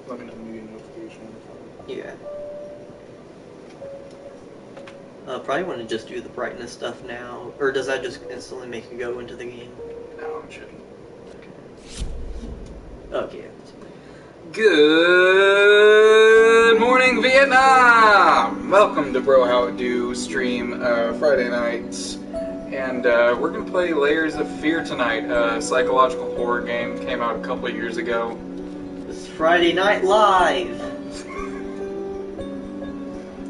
Let me know when you get a notification. Yeah. Probably want to just do the brightness stuff now, or does that just instantly make you go into the game? No, it shouldn't. Okay. Good morning, Vietnam! Welcome to Bro How It Do stream Friday nights. And we're going to play Layers of Fear tonight, a psychological horror game. Came out a couple of years ago. It's Friday Night Live!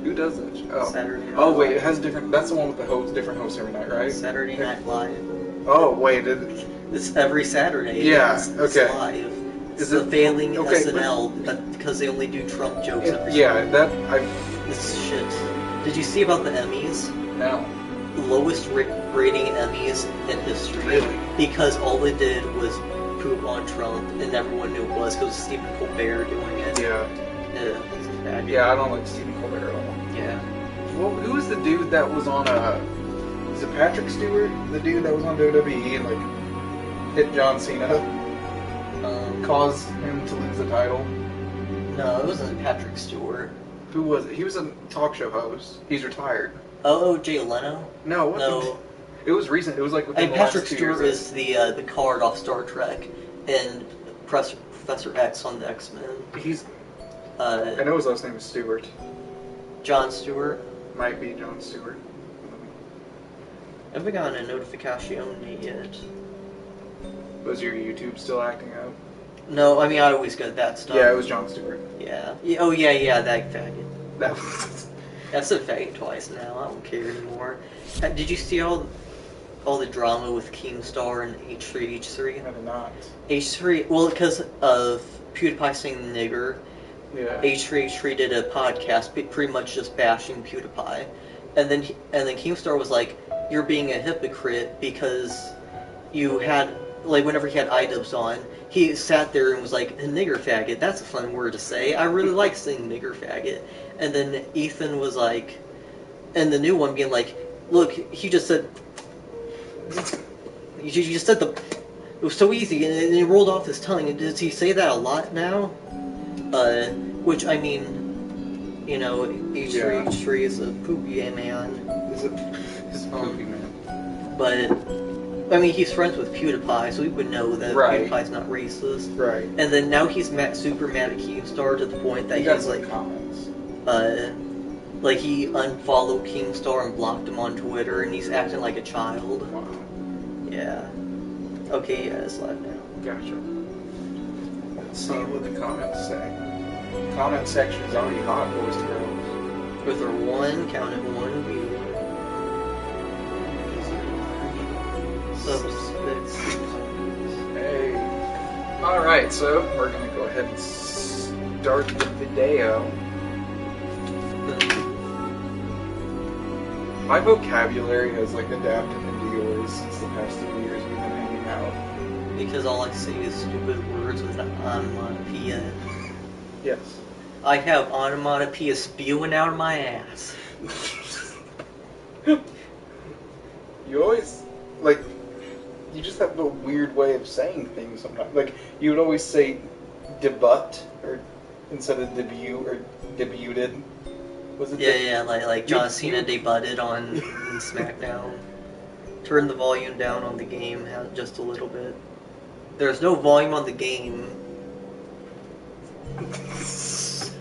Who does that? Oh. Saturday Night Oh, wait, Live. it has different... That's the one with the host, different hosts every night, right? Saturday Night Live. Oh, wait, It's every Saturday. Yeah, it's okay. live. It's Is the it failing okay, SNL because they only do Trump jokes every yeah, that... This is shit. Did you see about the Emmys? No. Lowest rating Emmys in history. Really? Because all they did was poop on Trump and everyone knew it was because Stephen Colbert doing it. Yeah. It's a fag. Yeah, I don't like Stephen Colbert at all. Yeah. Well, who was the dude that was on is it Patrick Stewart? The dude that was on WWE and like hit John Cena, caused him to lose the title. No, it wasn't Patrick Stewart. Who was it? He was a talk show host. He's retired. Oh, Jay Leno? No, it wasn't. No. It was recent. It was like within And the Patrick last 2 Stewart years. is the card off Star Trek and Professor X on the X-Men. He's. I know his last name is Stewart. John Stewart. Might be John Stewart. I haven't gotten a notification yet. Was your YouTube still acting up? No, I mean I always get that stuff. Yeah, it was John Stewart. Yeah. Oh yeah, that faggot. That was. I've said faggot twice now. I don't care anymore. Did you see all the drama with Keemstar and H3H3? I did not. H3, well, because of PewDiePie saying nigger. Yeah. H3H3 did a podcast pretty much just bashing PewDiePie, and then Keemstar was like, "You're being a hypocrite because you had whenever he had iDubbbz on, he sat there and was like, nigger faggot. That's a fun word to say. I really like saying nigger faggot." And then Ethan was like, and the new one being like, "Look, he just said, you just said it was so easy, and it rolled off his tongue. And does he say that a lot now?" Which, I mean, you know, H3H3 is a poopy man. He's a poopy man. But, I mean, he's friends with PewDiePie, so he would know that PewDiePie's not racist. Right. And then now he's super mad at Keemstar to the point that he got he's some like, comments. He unfollowed Keemstar and blocked him on Twitter, and he's acting like a child. Wow. Yeah. Okay, yeah, it's live now. Gotcha. Let's see what the comments say. Comment section is already hot, boys and girls. With her one view. Hey. Alright, so we're going to go ahead and start the video. My vocabulary has adapted into yours since the past 2 years we've been hanging out. Because all I say is stupid words with an onomatopoeia. Yes. I have onomatopoeia spewing out of my ass. You always, you just have a weird way of saying things sometimes. You would always say debut, or instead of debut, or debuted. Was it? Yeah, like John Cena debuted on SmackDown. Turn the volume down on the game just a little bit. There's no volume on the game.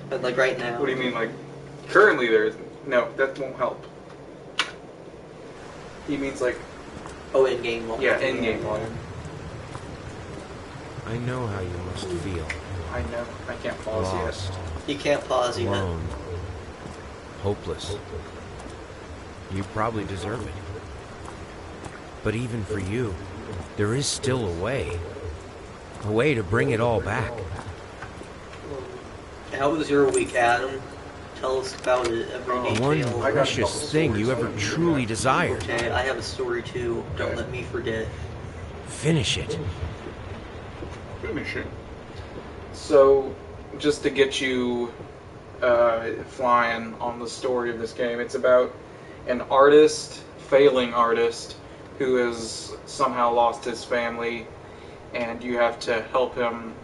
But right now. What do you mean, currently there isn't? No, that won't help. He means oh, in-game volume. Yeah, in-game volume. I know how you must feel. I know. I can't pause Lost. yet. You can't pause yet. Alone. Hopeless. You probably deserve it. But even for you, there is still a way. A way to bring it all back. How was your week, Adam? Tell us about it, every One detail. precious thing you ever truly desired. Okay, I have a story too. Don't let me forget. Finish it. Finish it. So, just to get you flying on the story of this game, it's about an artist, failing artist, who has somehow lost his family, and you have to help him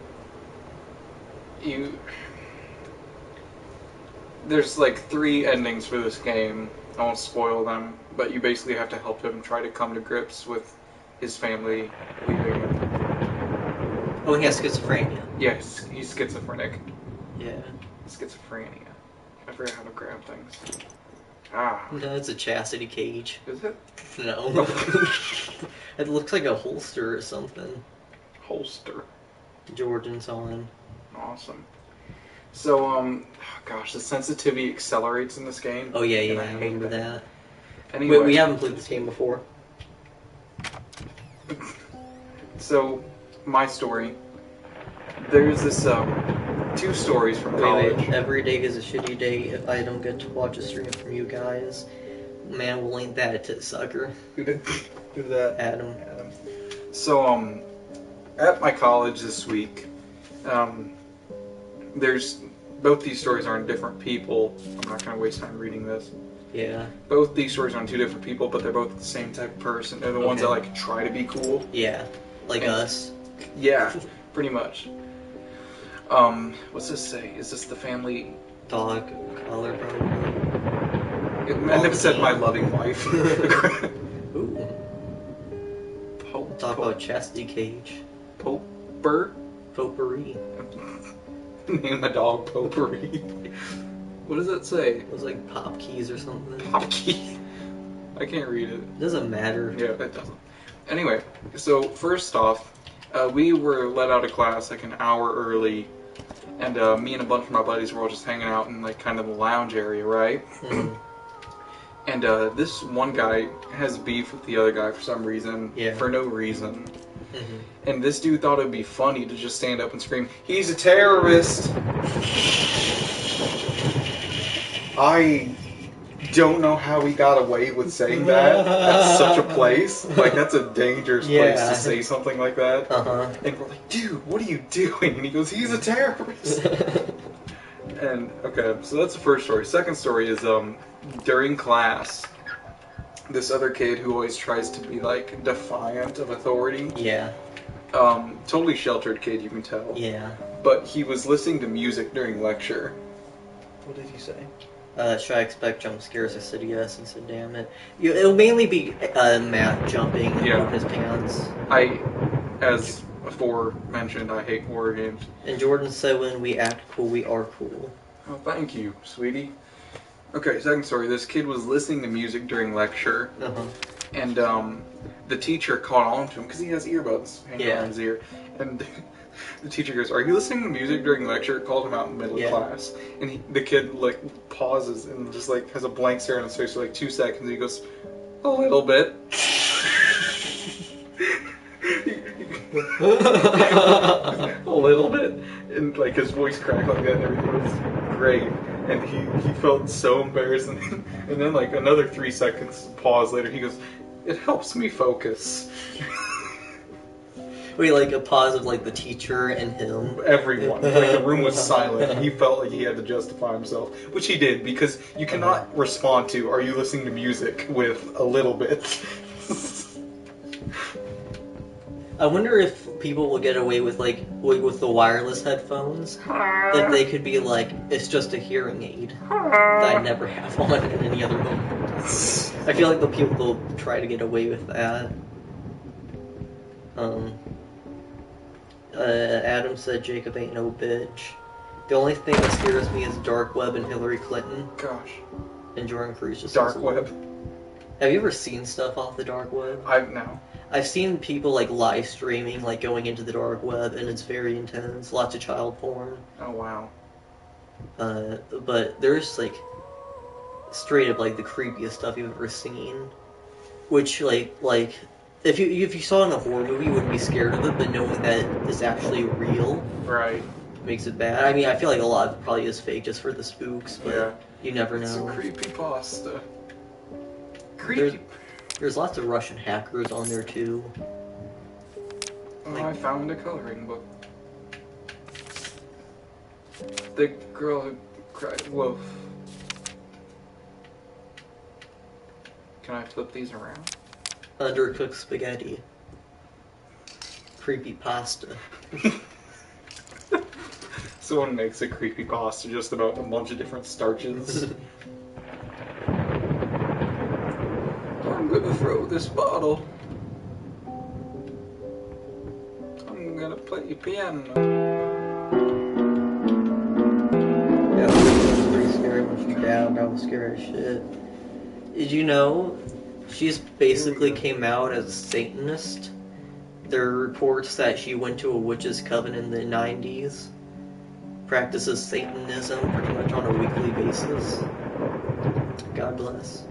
There's like 3 endings for this game. I won't spoil them, but you basically have to help him try to come to grips with his family leaving him. Oh, he has schizophrenia. Yes, he's schizophrenic. Yeah. Schizophrenia. I forgot how to grab things. Ah. No, it's a chastity cage. Is it? No. It looks like a holster or something. Holster. Jordan's on. Awesome. So, gosh, the sensitivity accelerates in this game. Oh, yeah, and I remember that. Anyway. We haven't played this game before. So, my story. There's this, 2 stories from college. Wait. Every day is a shitty day if I don't get to watch a stream from you guys. Man, well, ain't that a tit sucker. Who did that? Adam. So, at my college this week, there's... Both these stories are on different people. I'm not going to waste time reading this. Yeah. Both these stories are on 2 different people, but they're both the same type of person. They're the ones that, like, try to be cool. Yeah. Like us. Yeah, pretty much. What's this say? Is this the family... Dog collar, probably. And it said my loving wife. Ooh. Talk about chastity cage. Poper? Potpourri. Name a dog Potpourri. What does that say? It was like pop keys or something. Pop key. I can't read it. It doesn't matter. Yeah, it doesn't. Anyway, so first off, we were let out of class like an hour early, and me and a bunch of my buddies were all just hanging out in like kind of the lounge area, right? Mm-hmm. And this one guy has beef with the other guy for some reason, for no reason. Mm-hmm. And this dude thought it would be funny to just stand up and scream, "He's a terrorist!" I don't know how he got away with saying that at such a place. Like, that's a dangerous place to say something like that. Uh-huh. And we're like, "Dude, what are you doing?" And he goes, "He's a terrorist!" And, okay, so that's the first story. Second story is, during class, this other kid who always tries to be, like, defiant of authority. Yeah. Totally sheltered kid, you can tell. Yeah. But he was listening to music during lecture. What did he say? Should I expect jump scares? I said yes, and said damn it. It'll mainly be Matt jumping in his pants. As aforementioned, I hate horror games. And Jordan said when we act cool, we are cool. Oh, thank you, sweetie. Okay, second story. This kid was listening to music during lecture, and the teacher caught on to him because he has earbuds hanging around his ear, and the teacher goes, "Are you listening to music during lecture?" Called him out in the middle of class, and the kid like pauses and just like has a blank stare on his face for like 2 seconds. He goes, "A little bit." A little bit, and like his voice cracked like that, and everything was great. And he felt so embarrassed, and then like another 3 seconds pause later, he goes, "It helps me focus." Wait, like a pause of like the teacher and him? Everyone. Like the room was silent, and he felt like he had to justify himself. Which he did, because you cannot respond to, "Are you listening to music?" with "a little bit." I wonder if people will get away with like with the wireless headphones. If they could be like, it's just a hearing aid that I never have on in any other moment. I feel like the people will try to get away with that. Adam said Jacob ain't no bitch. The only thing that scares me is dark web and Hillary Clinton. Gosh. And Jordan Cruz just dark web. Have you ever seen stuff off the dark web? No. I've seen people like live streaming, like going into the dark web, and it's very intense. Lots of child porn. Oh wow. But there's like straight up like the creepiest stuff you've ever seen. Which like if you saw it in a horror movie, you wouldn't be scared of it, but knowing that it's actually real, right, makes it bad. I mean, I feel like a lot of it probably is fake just for the spooks, but you never know. It's a creepy pasta. There's lots of Russian hackers on there too. Oh, I found a coloring book. The girl who cried wolf. Can I flip these around? Undercooked spaghetti. Creepy pasta. Someone makes a creepypasta just about a bunch of different starches. I'm gonna throw this bottle. I'm gonna play piano. Yeah, that was pretty scary when she died. That was scary as shit. Did you know she's basically came out as a Satanist? There are reports that she went to a witch's coven in the 90s, practices Satanism pretty much on a weekly basis. God bless.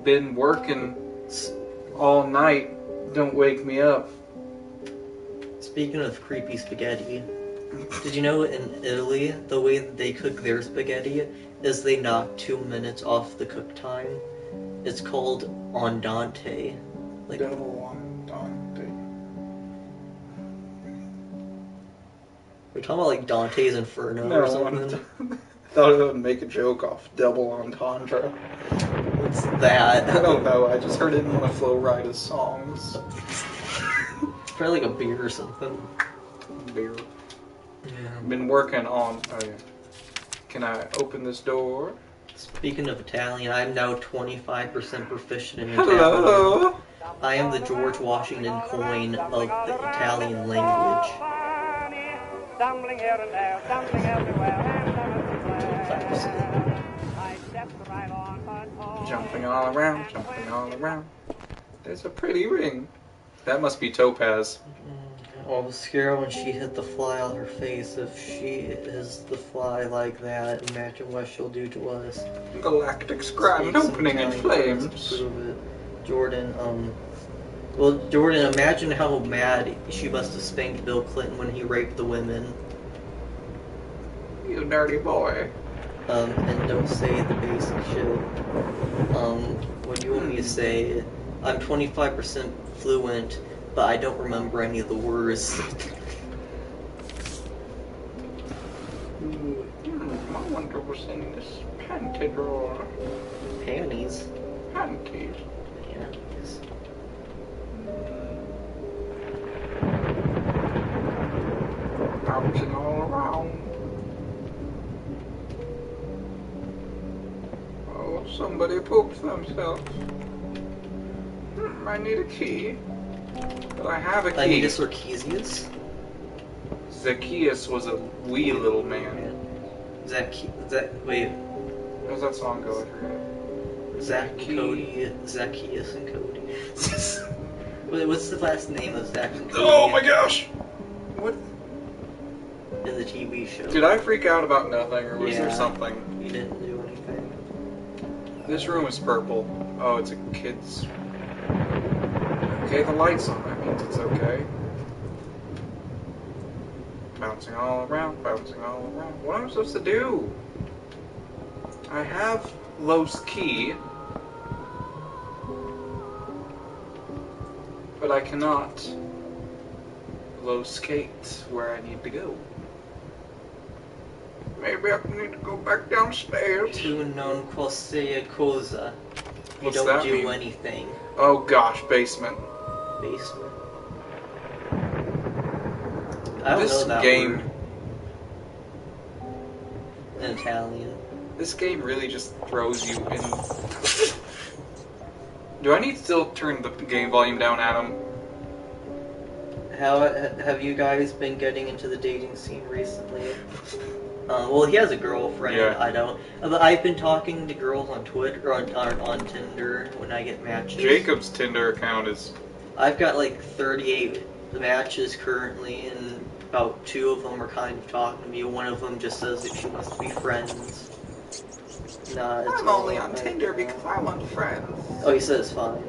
Been working all night. Don't wake me up. Speaking of creepy spaghetti, did you know in Italy, the way that they cook their spaghetti is they knock 2 minutes off the cook time? It's called andante. Like, Double andante. we're talking about like Dante's Inferno or something. I thought it would make a joke off double entendre. What's that? I don't know, I just heard it in one of Flo Rida's songs. Probably like a beer or something. Beer. Yeah. Been working on... Oh yeah. Can I open this door? Speaking of Italian, I'm now 25% proficient in Italian. Hello! I am the George Washington coin of the Italian language. Stumbling here and there, stumbling everywhere, I stepped right on her toe. Jumping all around, jumping all around. There's a pretty ring. That must be Topaz. I was scared when she hit the fly on her face. If she is the fly like that, imagine what she'll do to us. Galactic's grand Speak some opening in Italian words flames. to prove it. Jordan, well, Jordan, imagine how mad she must have spanked Bill Clinton when he raped the women. You dirty boy. And don't say the basic shit. What do you want me to say? I'm 25% fluent, but I don't remember any of the words. I wonder what's in this panty drawer. Panties? Panties. Panties. Bouncing all around. Oh, somebody pooped themselves. I need a key. But I have a key. I need a Sorkesius? Zacchaeus was a wee little man. Wait, How's that song go? I forget. Zach and Cody. Zacchaeus and Cody. Wait, what's the last name of Zach and Cody? Oh my gosh! What? In the TV show. Did I freak out about nothing, or was there Yeah. something? You didn't do anything. This room is purple. Oh, it's a kid's. Okay, the light's on. That means it's okay. Bouncing all around, bouncing all around. What am I supposed to do? I have Los key, but I cannot skate where I need to go. Maybe I need to go back downstairs. Tu non qualsiasi cosa. You What's don't that do mean? anything. Oh gosh, basement. Basement. I don't This know that game- word. In Italian. This game really just throws you in. Do I need to still turn the game volume down, Adam? How have you guys been getting into the dating scene recently? Well, he has a girlfriend. Yeah. I don't. But I've been talking to girls on Twitter, on Tinder when I get matches. Jacob's Tinder account is. I've got like 38 matches currently, and about 2 of them are kind of talking to me. One of them just says that she wants to be friends. Nah, it's I'm only all on right. Tinder because I want friends. Oh, he says fine.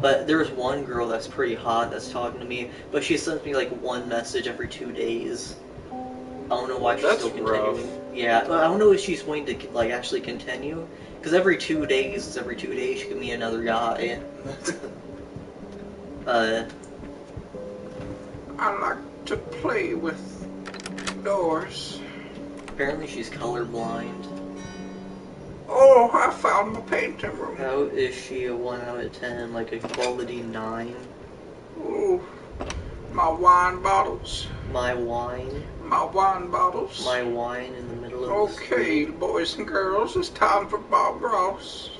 But there's one girl that's pretty hot that's talking to me, but she sends me like one message every 2 days. I don't know why she's That's still continuing. rough. Yeah, I don't know if she's going to like actually continue, because every 2 days she can meet another guy. I like to play with doors. Apparently she's colorblind. Oh, I found the painting room. How is she a 1 out of 10? Like a quality 9? Ooh, My wine bottles. My wine. My wine bottles. My wine in the middle of the Okay, street. boys and girls, it's time for Bob Ross.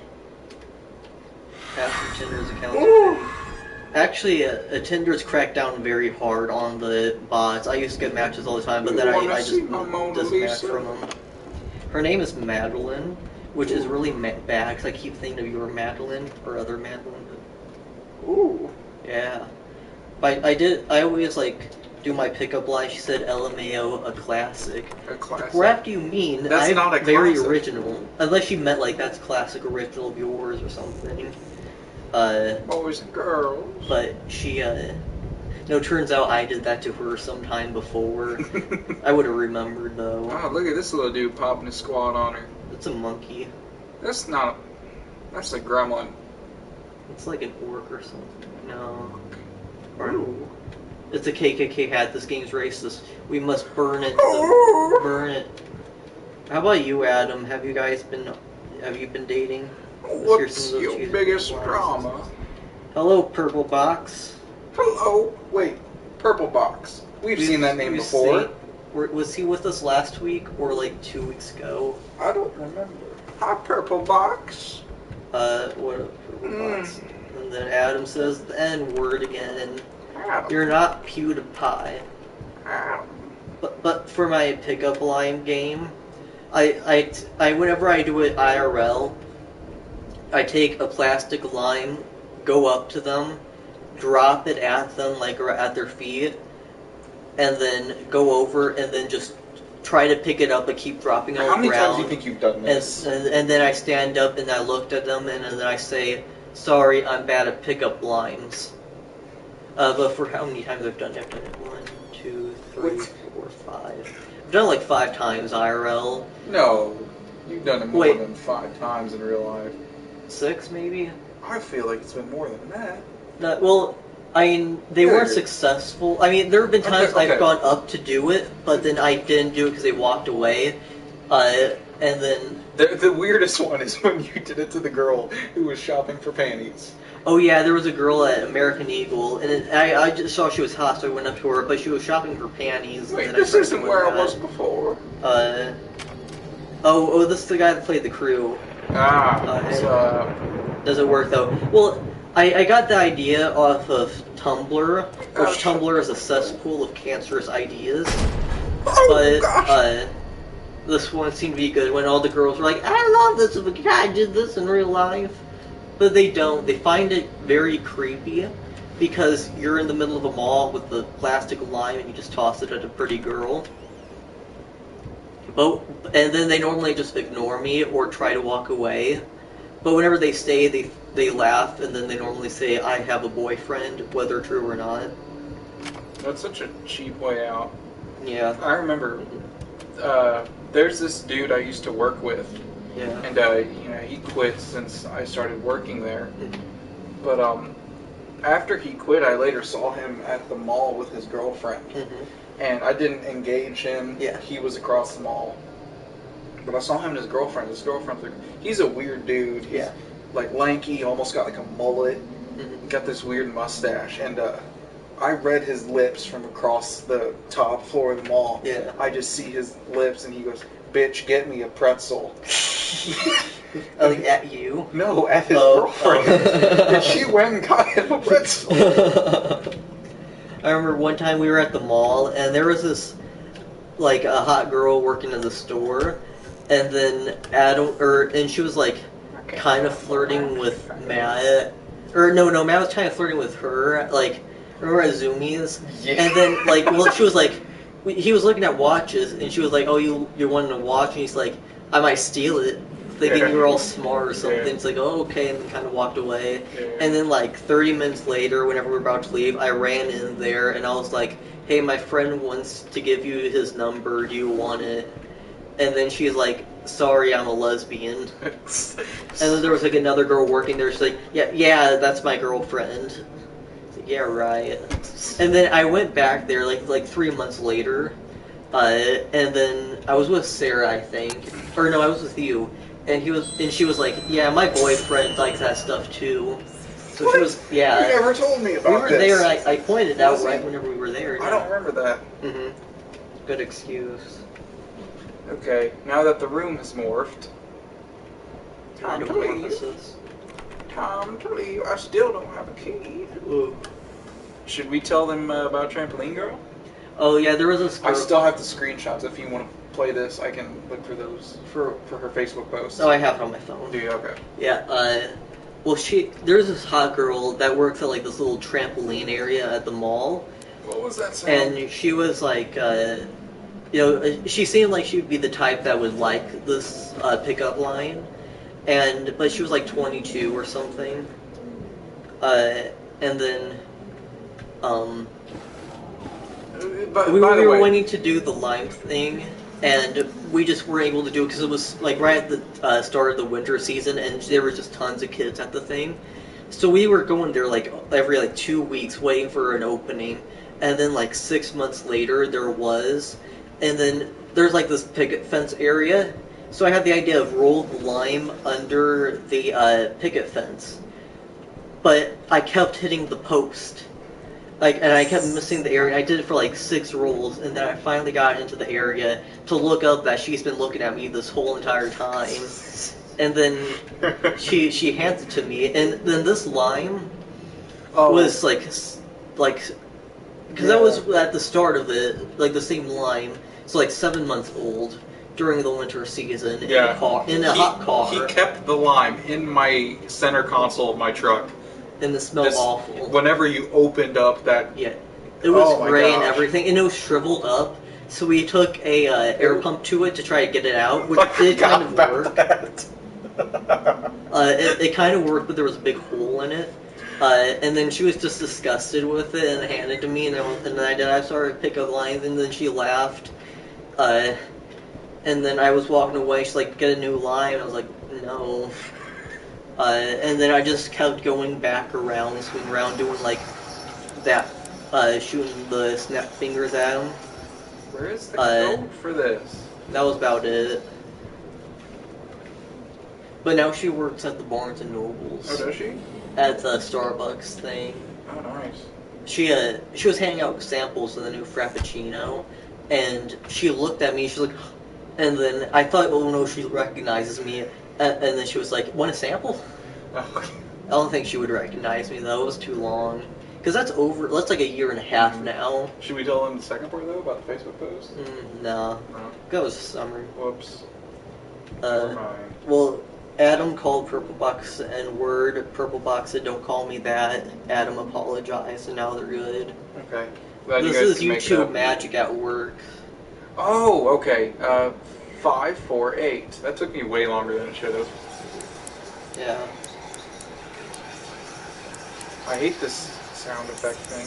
After Tinder's account. Ooh. Actually, Tinder's cracked down very hard on the bots. I used to get matches all the time, but then I just dismatched from them. Her name is Madeline, which is really bad because I keep thinking of your Madeline or other Madeline. Ooh. Yeah. I always like do my pickup line. She said LMAO, a classic. A classic. What do you mean? That's not a very classic. original. Unless she meant like that's classic original of yours or something. Boys and girls. But she, no, turns out I did that to her sometime before. I would have remembered though. Oh, look at this little dude popping his squat on her. It's a monkey. That's not. That's a gremlin. It's like an orc or something. No. Or, Ooh. it's a KKK hat. This game's racist. We must burn it. Ooh. Burn it. How about you, Adam? Have you been dating? What's your biggest drama? Hello, Purple Box. Hello. Wait, Purple Box. We've seen that name before. Was he with us last week or like 2 weeks ago? I don't remember. Hi, Purple Box. What Purple Box? And then Adam says the N-word again. Adam. You're not PewDiePie. Adam. But for my pickup line game, I whenever I do it IRL, I take a plastic lime, go up to them, drop it at them like or at their feet, and then go over and then just try to pick it up but keep dropping it on the ground. How many times do you think you've done this? And then I stand up and I looked at them and then I say, sorry, I'm bad at pickup lines. But for how many times I've done it? I've done it 1, 2, 3, 4, 5. I've done it like 5 times IRL. No, you've done it more Wait. than 5 times in real life. 6 maybe? I feel like it's been more than that. No, well, I mean, they weren't successful. I mean, there have been times Okay. I've gone up to do it, but then I didn't do it because they walked away. And then... The weirdest one is when you did it to the girl who was shopping for panties. Oh yeah, there was a girl at American Eagle, and I just saw she was hot, so I went up to her, but she was shopping for panties. Wait, and this tried to isn't win where I that. was before. Oh, this is the guy that played the crew. Doesn't work though. Well, I got the idea off of Tumblr, which Tumblr is a cesspool of cancerous ideas. But this one seemed to be good when all the girls were like, I love this if a guy did this in real life. But they don't. They find it very creepy because you're in the middle of a mall with the plastic lime and you just toss it at a pretty girl. And then they normally just ignore me or try to walk away. But whenever they stay, they laugh, and then they normally say, I have a boyfriend, whether true or not. That's such a cheap way out. Yeah. I remember, there's this dude I used to work with, Yeah. and he quit since I started working there. But after he quit, I later saw him at the mall with his girlfriend. Mm-hmm. And I didn't engage him. Yeah. He was across the mall. But I saw him and his girlfriend. His girlfriend's like, he's a weird dude. He's like lanky, almost got like a mullet. Mm-hmm. Got this weird mustache. And I read his lips from across the top floor of the mall. Yeah. I just see his lips and he goes, bitch, get me a pretzel. Like at you? No, at his girlfriend. And she went and got him a pretzel. I remember one time we were at the mall, and there was this, like, a hot girl working in the store, and then and she was, like, kind of flirting with Matt. Or, no, Matt was kind of flirting with her, like, remember at Zoomies? Yeah. And then, like, well, she was like, he was looking at watches, and she was like, oh, you're wanting a watch? And he's like, I might steal it, thinking you were all smart or something. Yeah. It's like, oh, okay, and then kind of walked away. Yeah. And then, like, 30 minutes later, whenever we were about to leave, I ran in there, and I was like, hey, my friend wants to give you his number, do you want it? And then she's like, sorry, I'm a lesbian. And then there was, like, another girl working there, she's like, yeah, that's my girlfriend. It's like, yeah, right. And then I went back there, like 3 months later, and then I was with Sarah, I think. Or no, I was with you. And she was like, yeah, my boyfriend likes that stuff too. So What? she was, yeah. You never told me about We were this. there, and I pointed out Was right it? whenever we were there. I don't remember that. Mm-hmm. Good excuse. Okay, now that the room has morphed, time to leave. Metamorphosis. Time to leave. I still don't have a key. Ooh. Should we tell them about Trampoline Girl? Oh yeah, there was this girl. I still have the screenshots. If you want to play this, I can look for those for her Facebook post. Oh, I have it on my phone. Do you? Okay. Yeah, well, there's this hot girl that works at, like, this little trampoline area at the mall, What was that sound? and she was, like, she seemed like she would be the type that would like this, pickup line, but she was, like, 22 or something, and then, we were wanting to do the lime thing, and we just weren't able to do it because it was like right at the start of the winter season, and there were just tons of kids at the thing. So we were going there like every 2 weeks, waiting for an opening, and then like 6 months later there was, and then there's like this picket fence area. So I had the idea of roll the lime under the picket fence, but I kept hitting the post. And I kept missing the area. I did it for like 6 rolls, and then I finally got into the area to look up that she's been looking at me this whole entire time. And then she hands it to me, and then this lime was because that was at the start of it, like the same lime. It's like 7 months old during the winter season in a hot car. He kept the lime in my center console of my truck. And it smelled awful. Whenever you opened up that... Yeah. It was gray and everything, and it was shriveled up. So we took a air pump to it to try to get it out, which did kind of work. It kind of worked, but there was a big hole in it. And then she was just disgusted with it and handed it to me, and then I started to pick up lines, and then she laughed. And then I was walking away, she's like, get a new line. I was like, no. And then I just kept going back around, swinging around, doing like that, shooting the snap fingers at him. Where is the code for this? That was about it. But now she works at the Barnes and Nobles. Oh, does she? At the Starbucks thing. Oh, nice. She was handing out samples of the new Frappuccino, and she looked at me. She's like, and then I thought, oh no, she recognizes me. And then she was like, want a sample? Oh. I don't think she would recognize me, though. It was too long. Because that's like a year and a half now. Should we tell them the second part, though, about the Facebook post? No. No. That was summer. Whoops. Never mind. Well, Adam called Purple Box the N-word. Purple Box said, don't call me that. Adam apologized, and now they're good. Okay. Glad This you guys is can make YouTube that. magic at work. Oh, okay. 548. That took me way longer than it should have. Yeah. I hate this sound effect thing.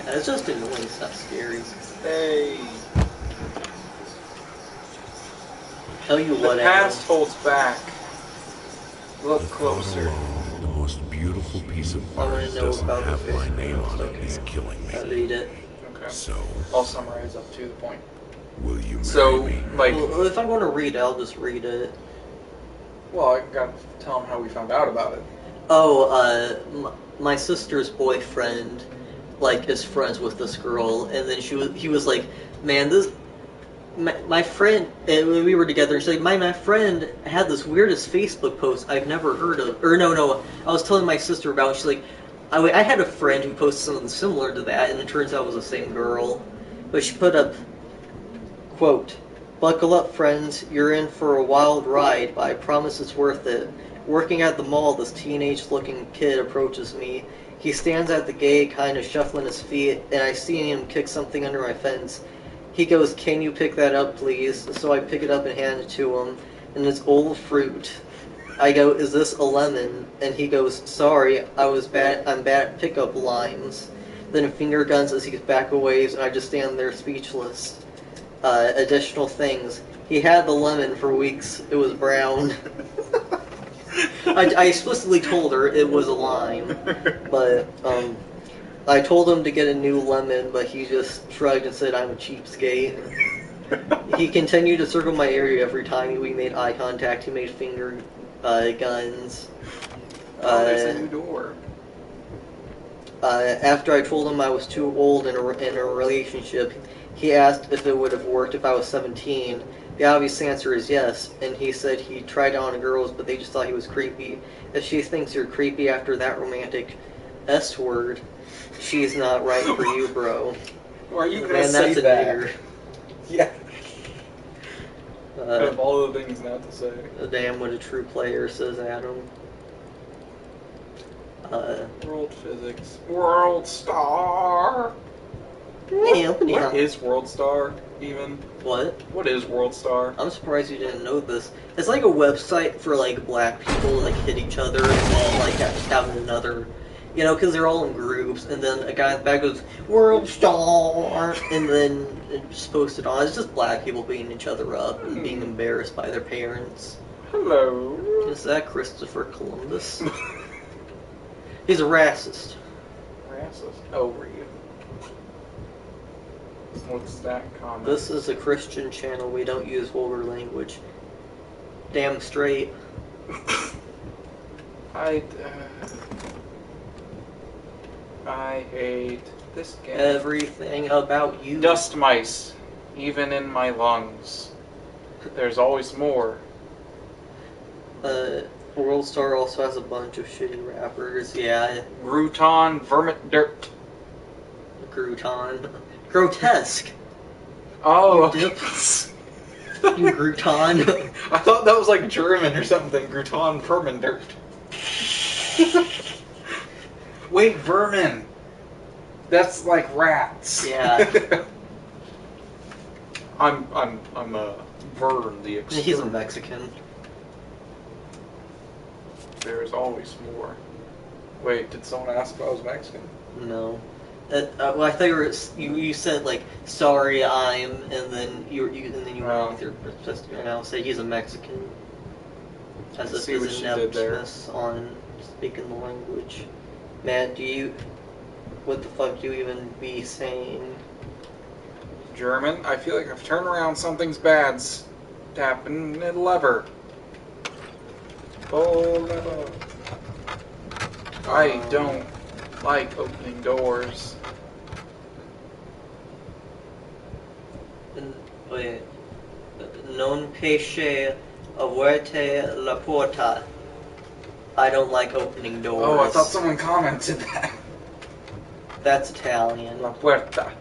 Yeah, it's just annoying. It's not scary. Hey. Tell you The what, past Adam. holds back. Look The thought closer. alone, the most beautiful piece of I wanna art know doesn't about have the my Facebook name on post, it is killing I'll me. read it. Okay. So, I'll summarize up to the point. will you marry So, me? like, Well, if I'm going to read it, I'll just read it. well, I gotta tell him how we found out about it. Oh, my sister's boyfriend, like, is friends with this girl, and then he was like, man, my friend, and we were together, and she's like, my friend had this weirdest Facebook post I've never heard of. Or no, I was telling my sister about it, she's like, I had a friend who posted something similar to that, and it turns out it was the same girl. But she put up, quote, buckle up, friends, you're in for a wild ride, but I promise it's worth it. Working at the mall, this teenage-looking kid approaches me. He stands at the gate, kind of shuffling his feet, and I see him kick something under my fence. He goes, can you pick that up, please? So I pick it up and hand it to him, and it's old fruit. I go, is this a lemon? And he goes, sorry, I'm bad at pickup lines. Then finger guns as he back away, and I just stand there speechless. Additional things. He had the lemon for weeks. It was brown. I explicitly told her it was a lime, but I told him to get a new lemon, but he just shrugged and said I'm a cheapskate. He continued to circle my area every time we made eye contact. He made finger guns. Oh, there's a new door. After I told him I was too old in a relationship, he asked if it would have worked if I was 17. The obvious answer is yes, and he said he tried on girls, but they just thought he was creepy. If she thinks you're creepy after that romantic S word, she's not right for you, bro. Why are you gonna Man, say that's a that? nigger. Yeah. Of all the things not to say. Damn, what a true player, says Adam. World physics. World Star. Yeah, What is World Star even? What? What is World Star? I'm surprised you didn't know this. It's like a website for like black people to like hit each other and then like have another, you know, because they're all in groups, and then a guy in the back goes World Star, and then it's posted on. It's just black people beating each other up and being embarrassed by their parents. Hello. Is that Christopher Columbus? He's a racist. Racist over you. What's that comment? This is a Christian channel. We don't use vulgar language. Damn straight. I hate this game. Everything about you. Dust mice, even in my lungs. There's always more. World Star also has a bunch of shitty rappers. Yeah. Gruton, Vermit Dirt. Gruton. Grotesque. Oh. You dip. You Gruton. I thought that was like German or something. Gruton, Vermindert. Wait, vermin. That's like rats. Yeah. I'm Vern the Exterminator. He's a Mexican. There's always more. Wait, did someone ask if I was Mexican? No. Well, I thought you said like sorry I'm, and then you went on with your perspective, and I'll say he's a Mexican. As if his ineptness on speaking the language. Matt, what the fuck do you even be saying? German? I feel like I've turned around, something's bad's tapping the lever. Oh, lever. I don't like opening doors. Wait. Non pesce averte la porta. I don't like opening doors. Oh, I thought someone commented that. That's Italian. La puerta.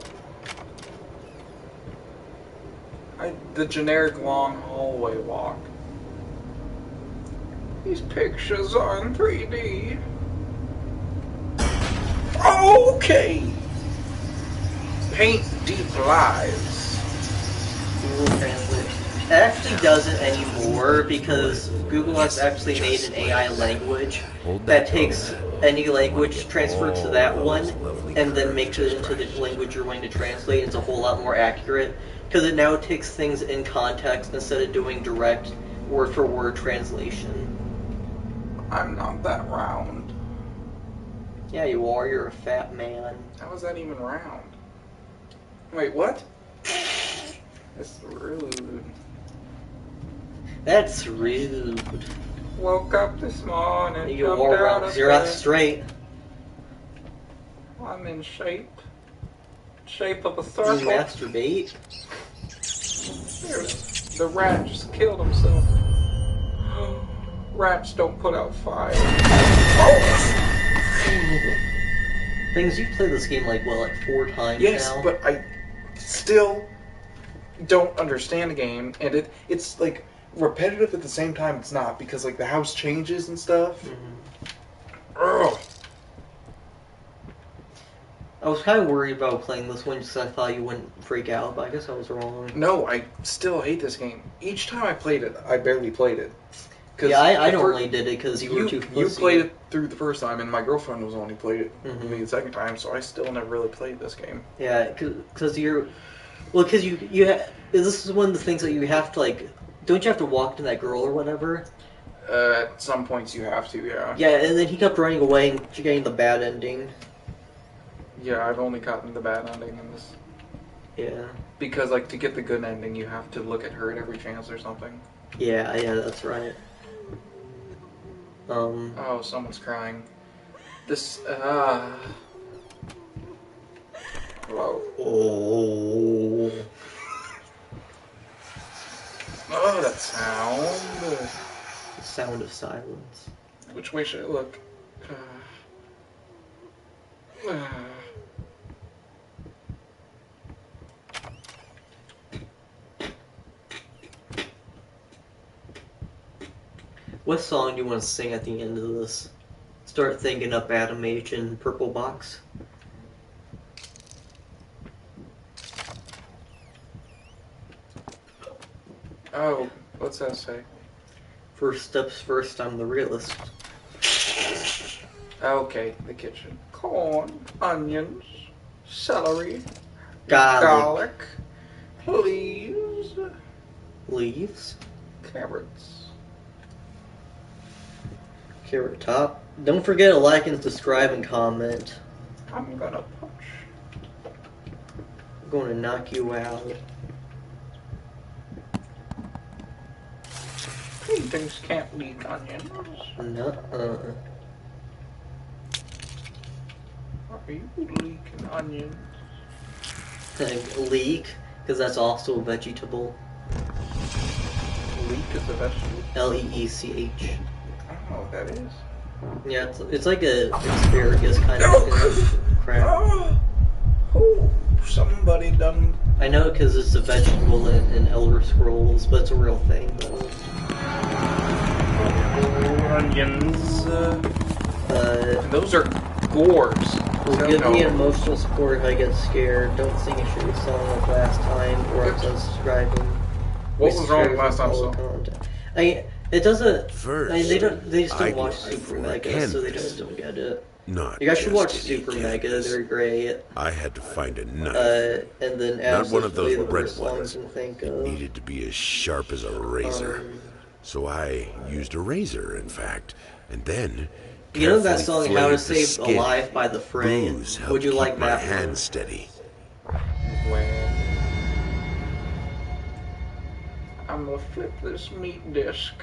The generic long hallway walk. These pictures are in 3D. Okay. Paint deep lives. Google Translate. It actually doesn't anymore because Google has actually made an AI language that takes any language, transfer to that one, and then makes it into the language you're going to translate. It's a whole lot more accurate because it now takes things in context instead of doing direct word-for-word translation. I'm not that round. Yeah, you are. You're a fat man. How is that even round? Wait, what? That's rude. That's rude. Woke up this morning. You jumped are out wrong. of You're not bed. straight. I'm in shape. Shape of a Do circle. you masturbate? The rat just killed himself. Rats don't put out fire. Things you've played this game like 4 times Yes, now? but I still don't understand the game, and it's like repetitive at the same time. It's not, because like the house changes and stuff. Ugh. I was kind of worried about playing this one because I thought you wouldn't freak out, but I guess I was wrong. No, I still hate this game. Each time I played it, I barely played it. Yeah, I normally did it because you were too pussy. You played it through the first time, and my girlfriend was the one who played it with me the second time, so I still never really played this game. Yeah, because you're... Well, because this is one of the things that you have to, like... Don't you have to walk to that girl or whatever? At some points you have to, yeah. Yeah, and then he kept running away and getting the bad ending. Yeah, I've only gotten the bad ending in this. Yeah. Because, like, to get the good ending, you have to look at her at every chance or something. Yeah, that's right. Oh, someone's crying. This, Hello. Oh. Oh, that sound. The sound of silence. Which way should I look? Uh, What song do you want to sing at the end of this? Start thinking up Adam H and Purple Box. oh, what's that say? First steps first, I'm the realist. Okay, the kitchen. Corn, onions, celery, Garlic. leaves, Leaves. carrots. Carrot top. Don't forget to like and subscribe and comment. I'm gonna punch. I'm going to knock you out. Paintings can't leak onions. Nuh-uh. Are you leaking onions? Leek, because that's also a vegetable. Leek is a vegetable? Leech. I don't know what that is. Yeah, it's like a asparagus kind of crap. Oh, somebody done. I know because it's a vegetable in Elder Scrolls, but it's a real thing though. Onions. Those are gores. Will give me emotional support if I get scared. Don't sing a shitty song like last time, or I'm unsubscribing. What was wrong with last time's song? It doesn't. First, They just don't watch I'd Super like Mega, canvas. so they just don't get it. Not You guys should just watch any Super Mega. canvas. They're great. I had to find a knife. And then Not one of those absolutely the bread worst songs ones. I can think of. Needed to be as sharp as a razor. So I used a razor, in fact, and then You know that carefully song "How to flayed the Save skin. Alive" by The Fray? Booze helped Would you keep like my that hand one? steady. Well, I'm gonna flip this meat disc.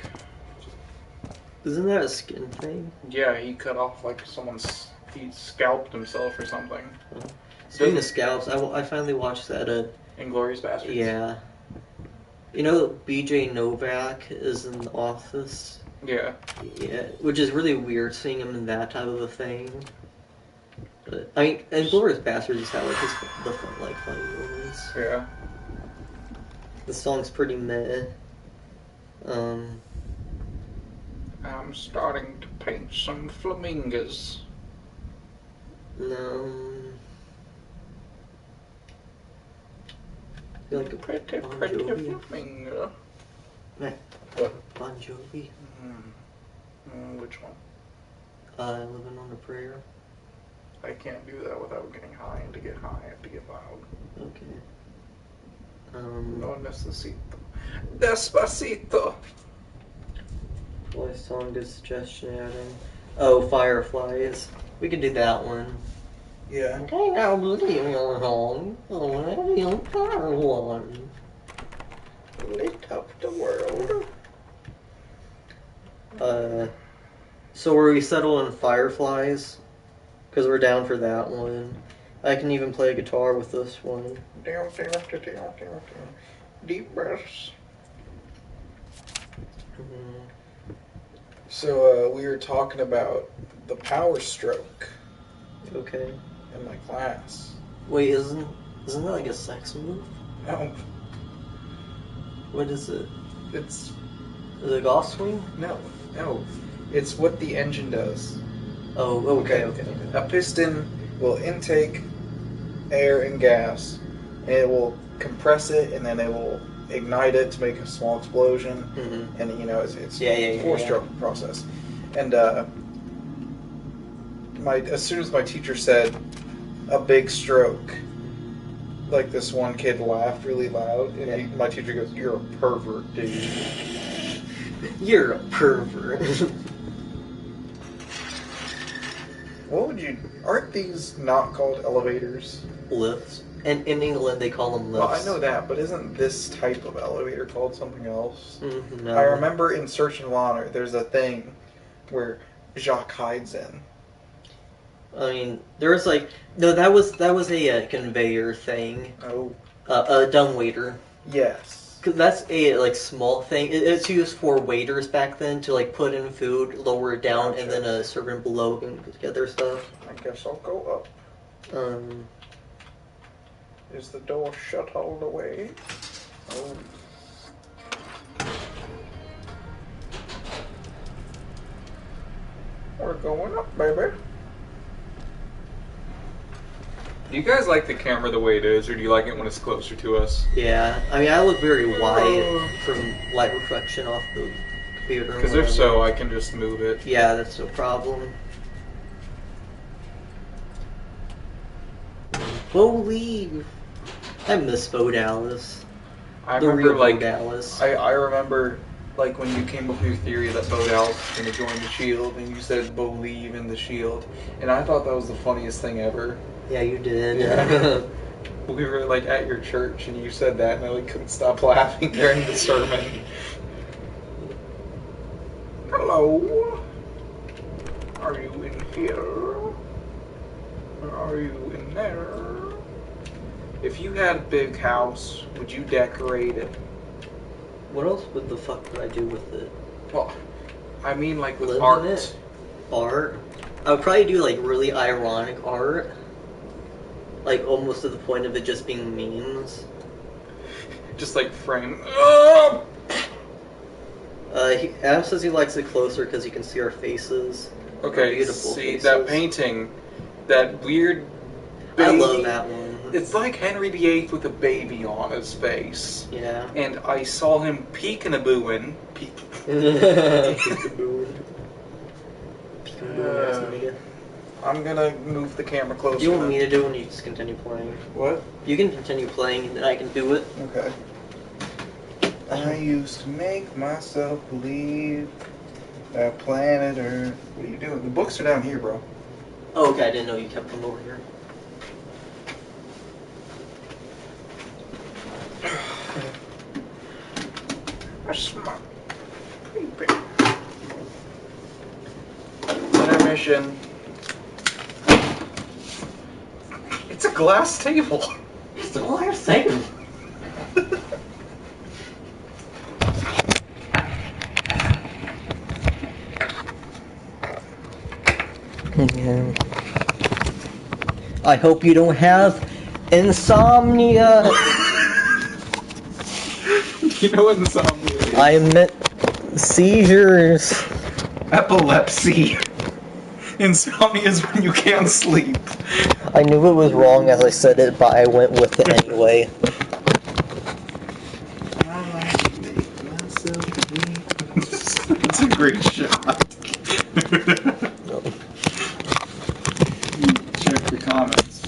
Isn't that a skin thing? Yeah, he cut off like he scalped himself or something. Speaking of scalps, I finally watched that. Inglourious Bastards. Yeah. You know, BJ Novak is in The Office. Yeah. Yeah, which is really weird seeing him in that type of a thing. But I mean, Inglourious Bastards just had like the funny moments. Yeah. The song's pretty meh. I'm starting to paint some flamingos. No. I feel like a Pretty Bon Jovi. flamingo. Meh. What? Bon Jovi. Which one? Living on a Prayer. I can't do that without getting high, and to get high, I have to get loud. Okay. No necesito. Despacito. Boy, song good suggestion, Adam. Oh, Fireflies. We could do that one. Yeah. Okay, I'll believe your home. Fireflies. Lit up the world. So where we settle on Fireflies? Because we're down for that one. I can even play guitar with this one. Down. Deep breaths. So we were talking about the power stroke Okay. in my class. Wait, isn't that like a sex move? No, What is it? it's Is it golf swing? no. It's what the engine does. Oh, okay. A piston will intake air and gas, and it will compress it, and then it will ignite it to make a small explosion. Mm-hmm. And it's Yeah, a four-stroke process. And as soon as my teacher said a big stroke, like this one kid laughed really loud, and my teacher goes, "You're a pervert, dude." You're a pervert. Aren't these not called elevators? Lifts. And in England, they call them Well, lifts. I know that, but isn't this type of elevator called something else? No. I remember in Search and Honor, there's a thing where Jacques hides in. I mean, there was like no, that was a conveyor thing, Oh, a dumbwaiter. yes. Cause that's a like small thing. It's used for waiters back then to like put in food, lower it down, and then a servant below can get their stuff. I guess I'll go up. Is the door shut all the way? Oh. We're going up, baby. Do you guys like the camera the way it is, or do you like it when it's closer to us? Yeah, I mean, I look very wide from light reflection off the computer. Because if so, I can just move it. Yeah, that's no problem. Bo leave. I miss Bo Dallas. I The remember, real like, Bo Dallas. I remember, like, when you came up with your theory that Bo Dallas was going to join the Shield, and you said Bo leave in the Shield, and I thought that was the funniest thing ever. Yeah, you did. Yeah. We were, like, at your church, and you said that, and I, like, couldn't stop laughing during the sermon. Hello? Are you in here? Or are you in there? If you had a big house, would you decorate it? What else would the fuck would I do with it? Well, I mean, like, with Live in art. it? Art? I would probably do, like, really ironic art. Like, almost to the point of it just being memes. Just, like, frame. Adam says he likes it closer because you can see our faces. Okay, Beautiful see, faces. that painting, that weird I baby, love that one. It's like Henry VIII with a baby on his face. Yeah. And I saw him peek-in-a-booing. I'm gonna move the camera closer. Do you want me to do it when you just continue playing? What? You can continue playing and then I can do it. Okay. I used to make myself believe that planet Earth. What are you doing? The books are down here, bro. Oh, okay, I didn't know you kept them over here. That's my baby. Intermission. It's a glass table. It's a glass table. I hope you don't have insomnia. You know what insomnia is? I meant seizures. Epilepsy. Insomnia is when you can't sleep. I knew it was wrong as I said it, but I went with it anyway. It's a great shot. Check the comments.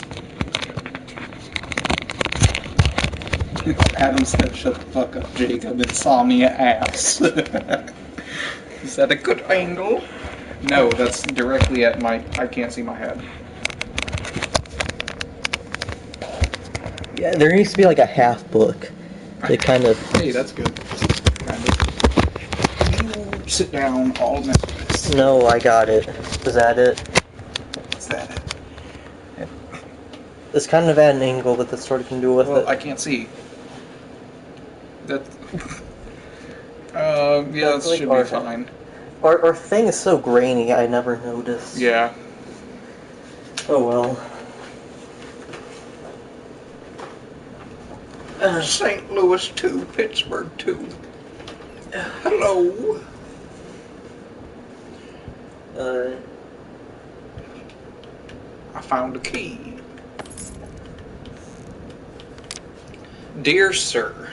Adam said, "Shut the fuck up, Jacob. Insomnia ass." Is that a good angle? No, that's directly at my... I can't see my head. Yeah, there needs to be like a half book. It kind of... Hey, that's good. Kind of. You sit down, all mistress. No, I got it. Is that it? What's that? It's kind of at an angle that this sort of can do with Well, it. I can't see. That... yeah, that like should be our- fine. Our thing is so grainy, I never noticed. Yeah. Oh well. St. Louis 2, Pittsburgh 2. Hello. I found a key. Dear sir.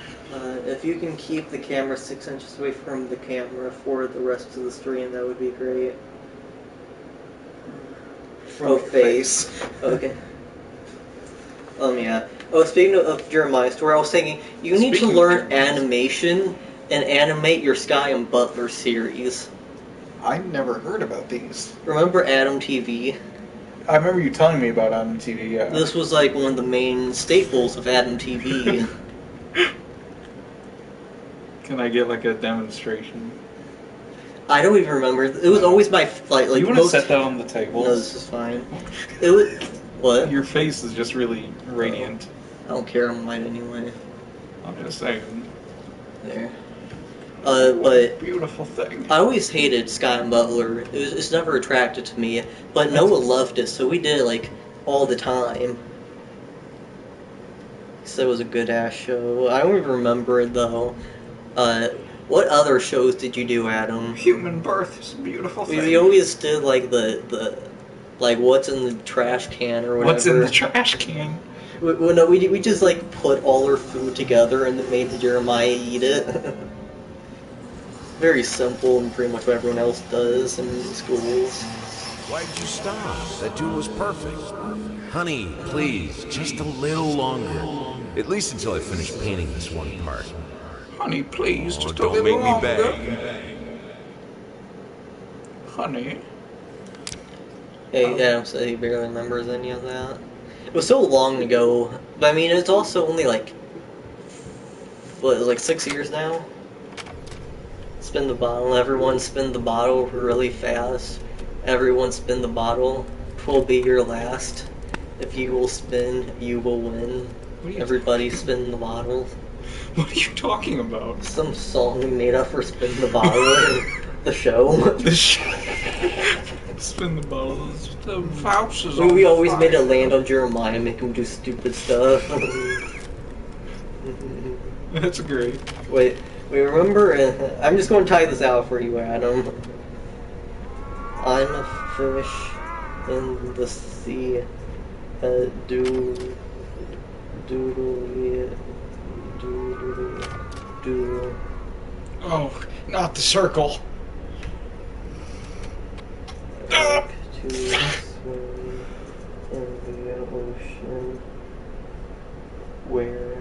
If you can keep the camera 6 inches away from the camera for the rest of the stream, that would be great. From face. Okay. Yeah. Oh, speaking of Jeremiah's story, I was thinking, you need to Speaking of learn Jeremiah's animation and animate your Sky and Butler series. I never heard about these. Remember Adam TV? I remember you telling me about Adam TV, yeah. This was like one of the main staples of Adam TV. Can I get like a demonstration? I don't even remember. It was always my like You want to most. set that on the table? No, this is fine. It was what? Your face is just really radiant. I don't care. I'm white anyway. I'm just saying. There. But Beautiful thing. I always hated Sky and Butler. It's never attracted to me. But Noah loved it, so we did it like all the time. So it was a good ass show. I don't even remember it though. What other shows did you do, Adam? Human birth is a beautiful thing. We always did like the like what's in the trash can or whatever. What's in the trash can? We just like put all our food together and made Jeremiah eat it. Very simple and pretty much what everyone else does in schools. Why'd you stop? That dude was perfect. Honey, please, just a little longer. At least until I finish painting this one part. Honey, please, just a don't little make me longer. beg. Honey. Hey, Adam said he barely remembers any of that. It was so long ago, but I mean, it's also only like, what, like 6 years now? Spin the bottle. Everyone spin the bottle really fast. Everyone spin the bottle. 'Twill be your last. If you will spin, you will win. Everybody spin the bottle. What are you talking about? Some song we made up for Spin the Bottle in the show. The spin the bottle. The house is We on always fire. made it land on Jeremiah, make him do stupid stuff. That's great. Wait, remember? I'm just going to tie this out for you, Adam. I'm a fish in the sea. Doodly. Oh, not the circle. To swim in the ocean where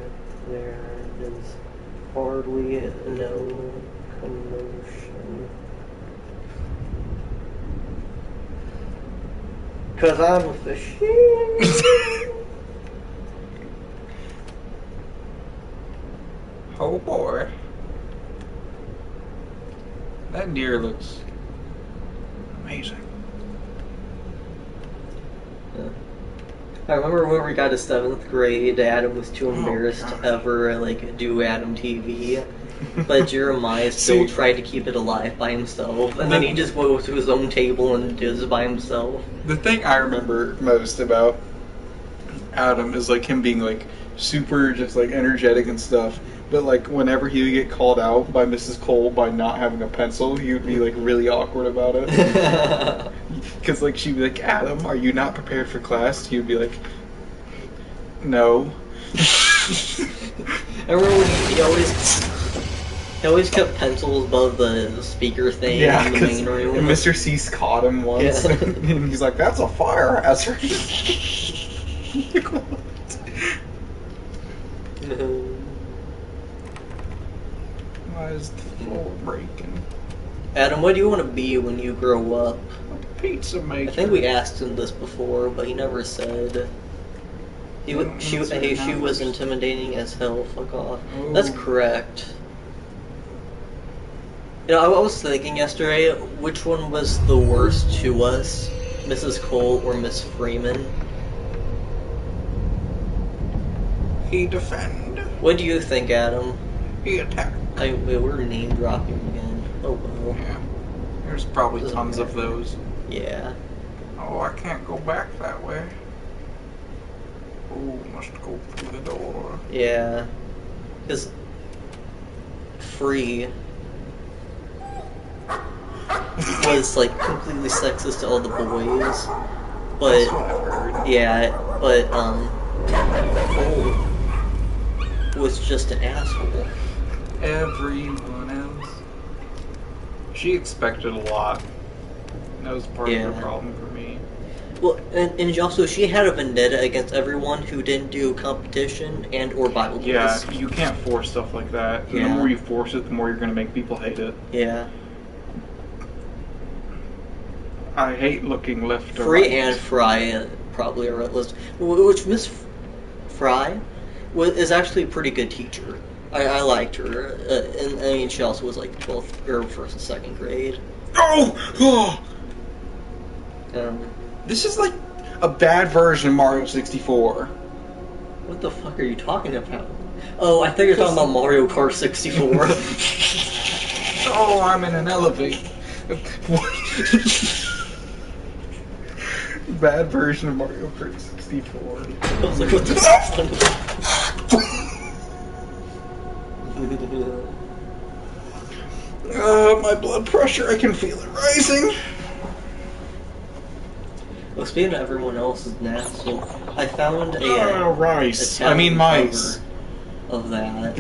there is hardly no commotion. 'Cause I'm a fish. Oh boy. That deer looks amazing. I remember when we got to 7th grade, Adam was too embarrassed gosh. to ever do Adam TV. But Jeremiah still See- tried to keep it alive by himself, and then he just went to his own table and did it by himself. The thing I remember most about Adam is like him being like super just like energetic and stuff. But like whenever he would get called out by Mrs. Cole by not having a pencil, he would be like really awkward about it. Because like she'd be like, Adam, are you not prepared for class? He would be like, no. I remember when he always kept pencils above the speaker thing Yeah, in the main room. and Mr. Cease caught him once, Yeah. and he's like, "That's a fire hazard." Why is the floor breaking? Adam, what do you want to be when you grow up? A pizza maker. I think we asked him this before, but he never said. She was intimidating as hell. Fuck off. Oh. That's correct. You know, I was thinking yesterday, which one was the worst to us, Mrs. Cole or Miss Freeman? He defend. What do you think, Adam? He attack. We're name dropping again. Oh well. Yeah. There's probably Doesn't tons of matter. those. Yeah. Oh, I can't go back that way. Oh, must go through the door. Yeah. Because Free was like completely sexist to all the boys. That's But what I've heard. yeah, but Cole was just an asshole. Everyone else. She expected a lot. That was part of Yeah. the problem for me. Well, and also she had a vendetta against everyone who didn't do competition and or Bible quiz. Yeah, you can't force stuff like that. And Yeah. the more you force it, the more you're going to make people hate it. Yeah. I hate looking left or Free right. and Fry probably are on the list. Which Miss Fry is actually a pretty good teacher. I liked her. And I mean, she also was like 12th or 1st and 2nd grade. Oh! This is like a bad version of Mario 64. What the fuck are you talking about? Oh, I thought you were talking about Mario Kart 64. Oh, I'm in an elevator. Bad version of Mario Kart 64. I was like, what the fuck? My blood pressure, I can feel it rising. Well, speaking of everyone else's nasal, I found rice. a mice. Of that,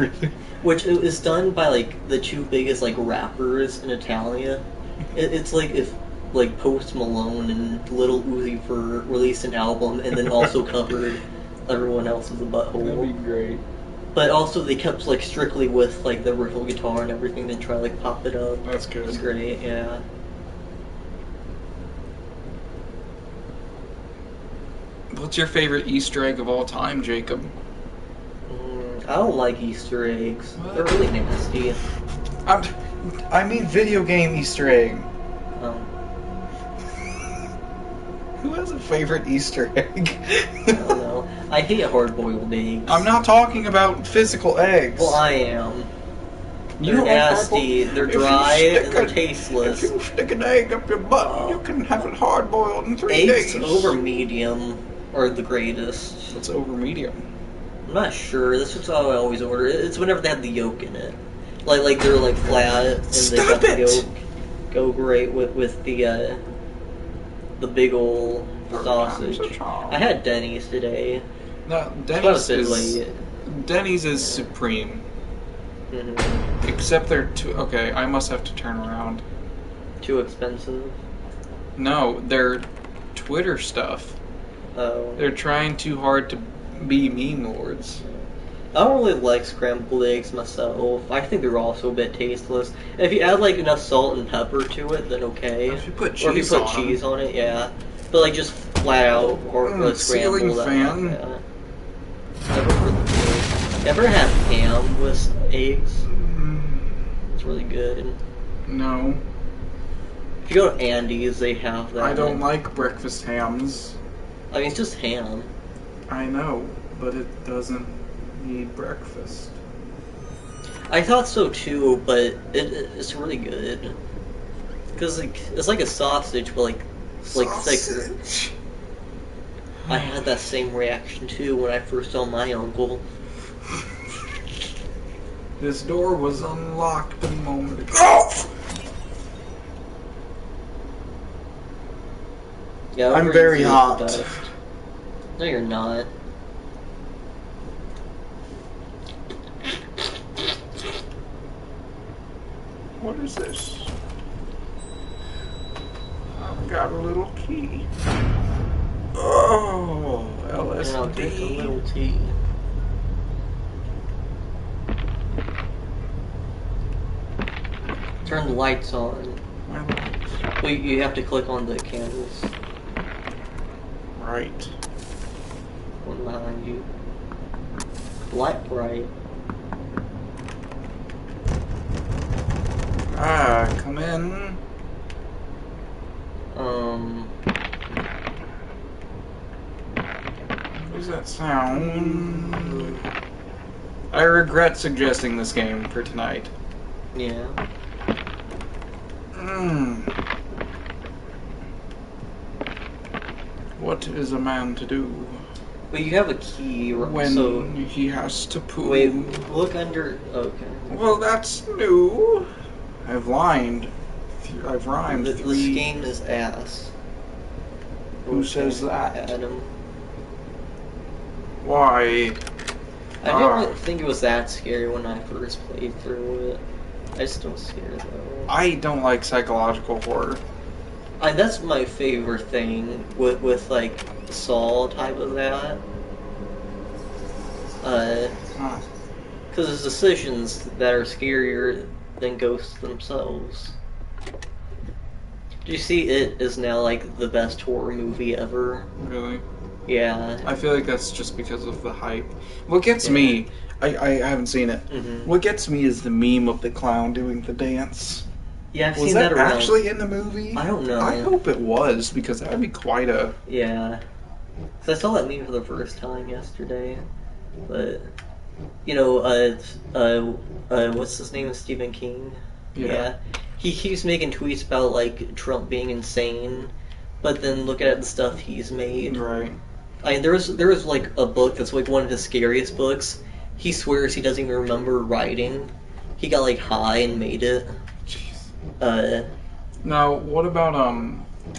which is done by like the two biggest like rappers in Italia. It's like if like Post Malone and Lil Uzi Vert released an album and then also covered everyone else's butthole. That'd be great. But also they kept like strictly with like the riffle guitar and everything, then try like pop it up. That's good. It's great, yeah. What's your favorite Easter egg of all time, Jacob? I don't like Easter eggs. What? They're really nasty. I mean video game Easter egg. Who has a favorite Easter egg? I don't know. I hate hard-boiled eggs. I'm not talking about physical eggs. Well, I am. You They're don't like nasty, hard-boiled? they're If you dry, stick and they're a- tasteless. If you stick an egg up your butt, you can have it hard boiled in 3 Eggs days. over medium are the greatest. What's over medium? I'm not sure. This is how I always order it. It's whenever they have the yolk in it. Like they're like flat and they Stop got the it! yolk. Go great with the big ol' sausage. I had Denny's today. No, That Denny's was a bit is late. Denny's is supreme. Mhm. Except they're too. Okay, I must have to turn around. Too expensive. No, their Twitter stuff. Oh. They're trying too hard to be meme lords. I don't really like scrambled eggs myself. I think they're also a bit tasteless. If you add like enough salt and pepper to it, then okay. If you put or if you cheese put on 'em. cheese on it, yeah. But like just flat out or scrambled. Ceiling fan. Ever have ham with eggs? It's really good. No, If you go to Andy's, they have that. I don't like breakfast hams. I mean, it's just ham. I know, but it doesn't need breakfast. I thought so too, but it's really good. Cause like it's like a sausage, but like thicker. Sausage. I had that same reaction too when I first saw my uncle. This door was unlocked a moment ago. Yeah, I'm overeat's very the hot. best. No, you're not. What is this? I've got a little key. Oh, And I'll drink a LSD. little tea. Turn the lights on. My lights. Well, you have to click on the candles. Right. One behind you. Light bright. Ah, come in. What does that sound? I regret suggesting this game for tonight. Yeah. What is a man to do But you have a key, when so he has to poo? wait. Look under. Okay. Well, that's new. I've rhymed. I've rhymed This 3. game is ass. Who says that? Adam. Why? I didn't really think it was that scary when I first played through it. I still scared though. I don't like psychological horror. That's my favorite thing with like Saw type of that. Huh. Because there's decisions that are scarier than ghosts themselves. Do you see It is now like the best horror movie ever? Really? Yeah. I feel like that's just because of the hype. What gets me, I haven't seen it. Mhm. What gets me is the meme of the clown doing the dance. Yeah, I've Was seen that that around. actually in the movie? I don't know. I hope it was, because that would be quite a... Yeah. So I saw that meme for the first time yesterday. But, you know, what's his name? Stephen King? Yeah. He keeps making tweets about, like, Trump being insane, but then looking at the stuff he's made. Right. I mean, there was like a book that's like one of his scariest books. He swears he doesn't even remember writing. He got like high and made it. Jeez. Now, what about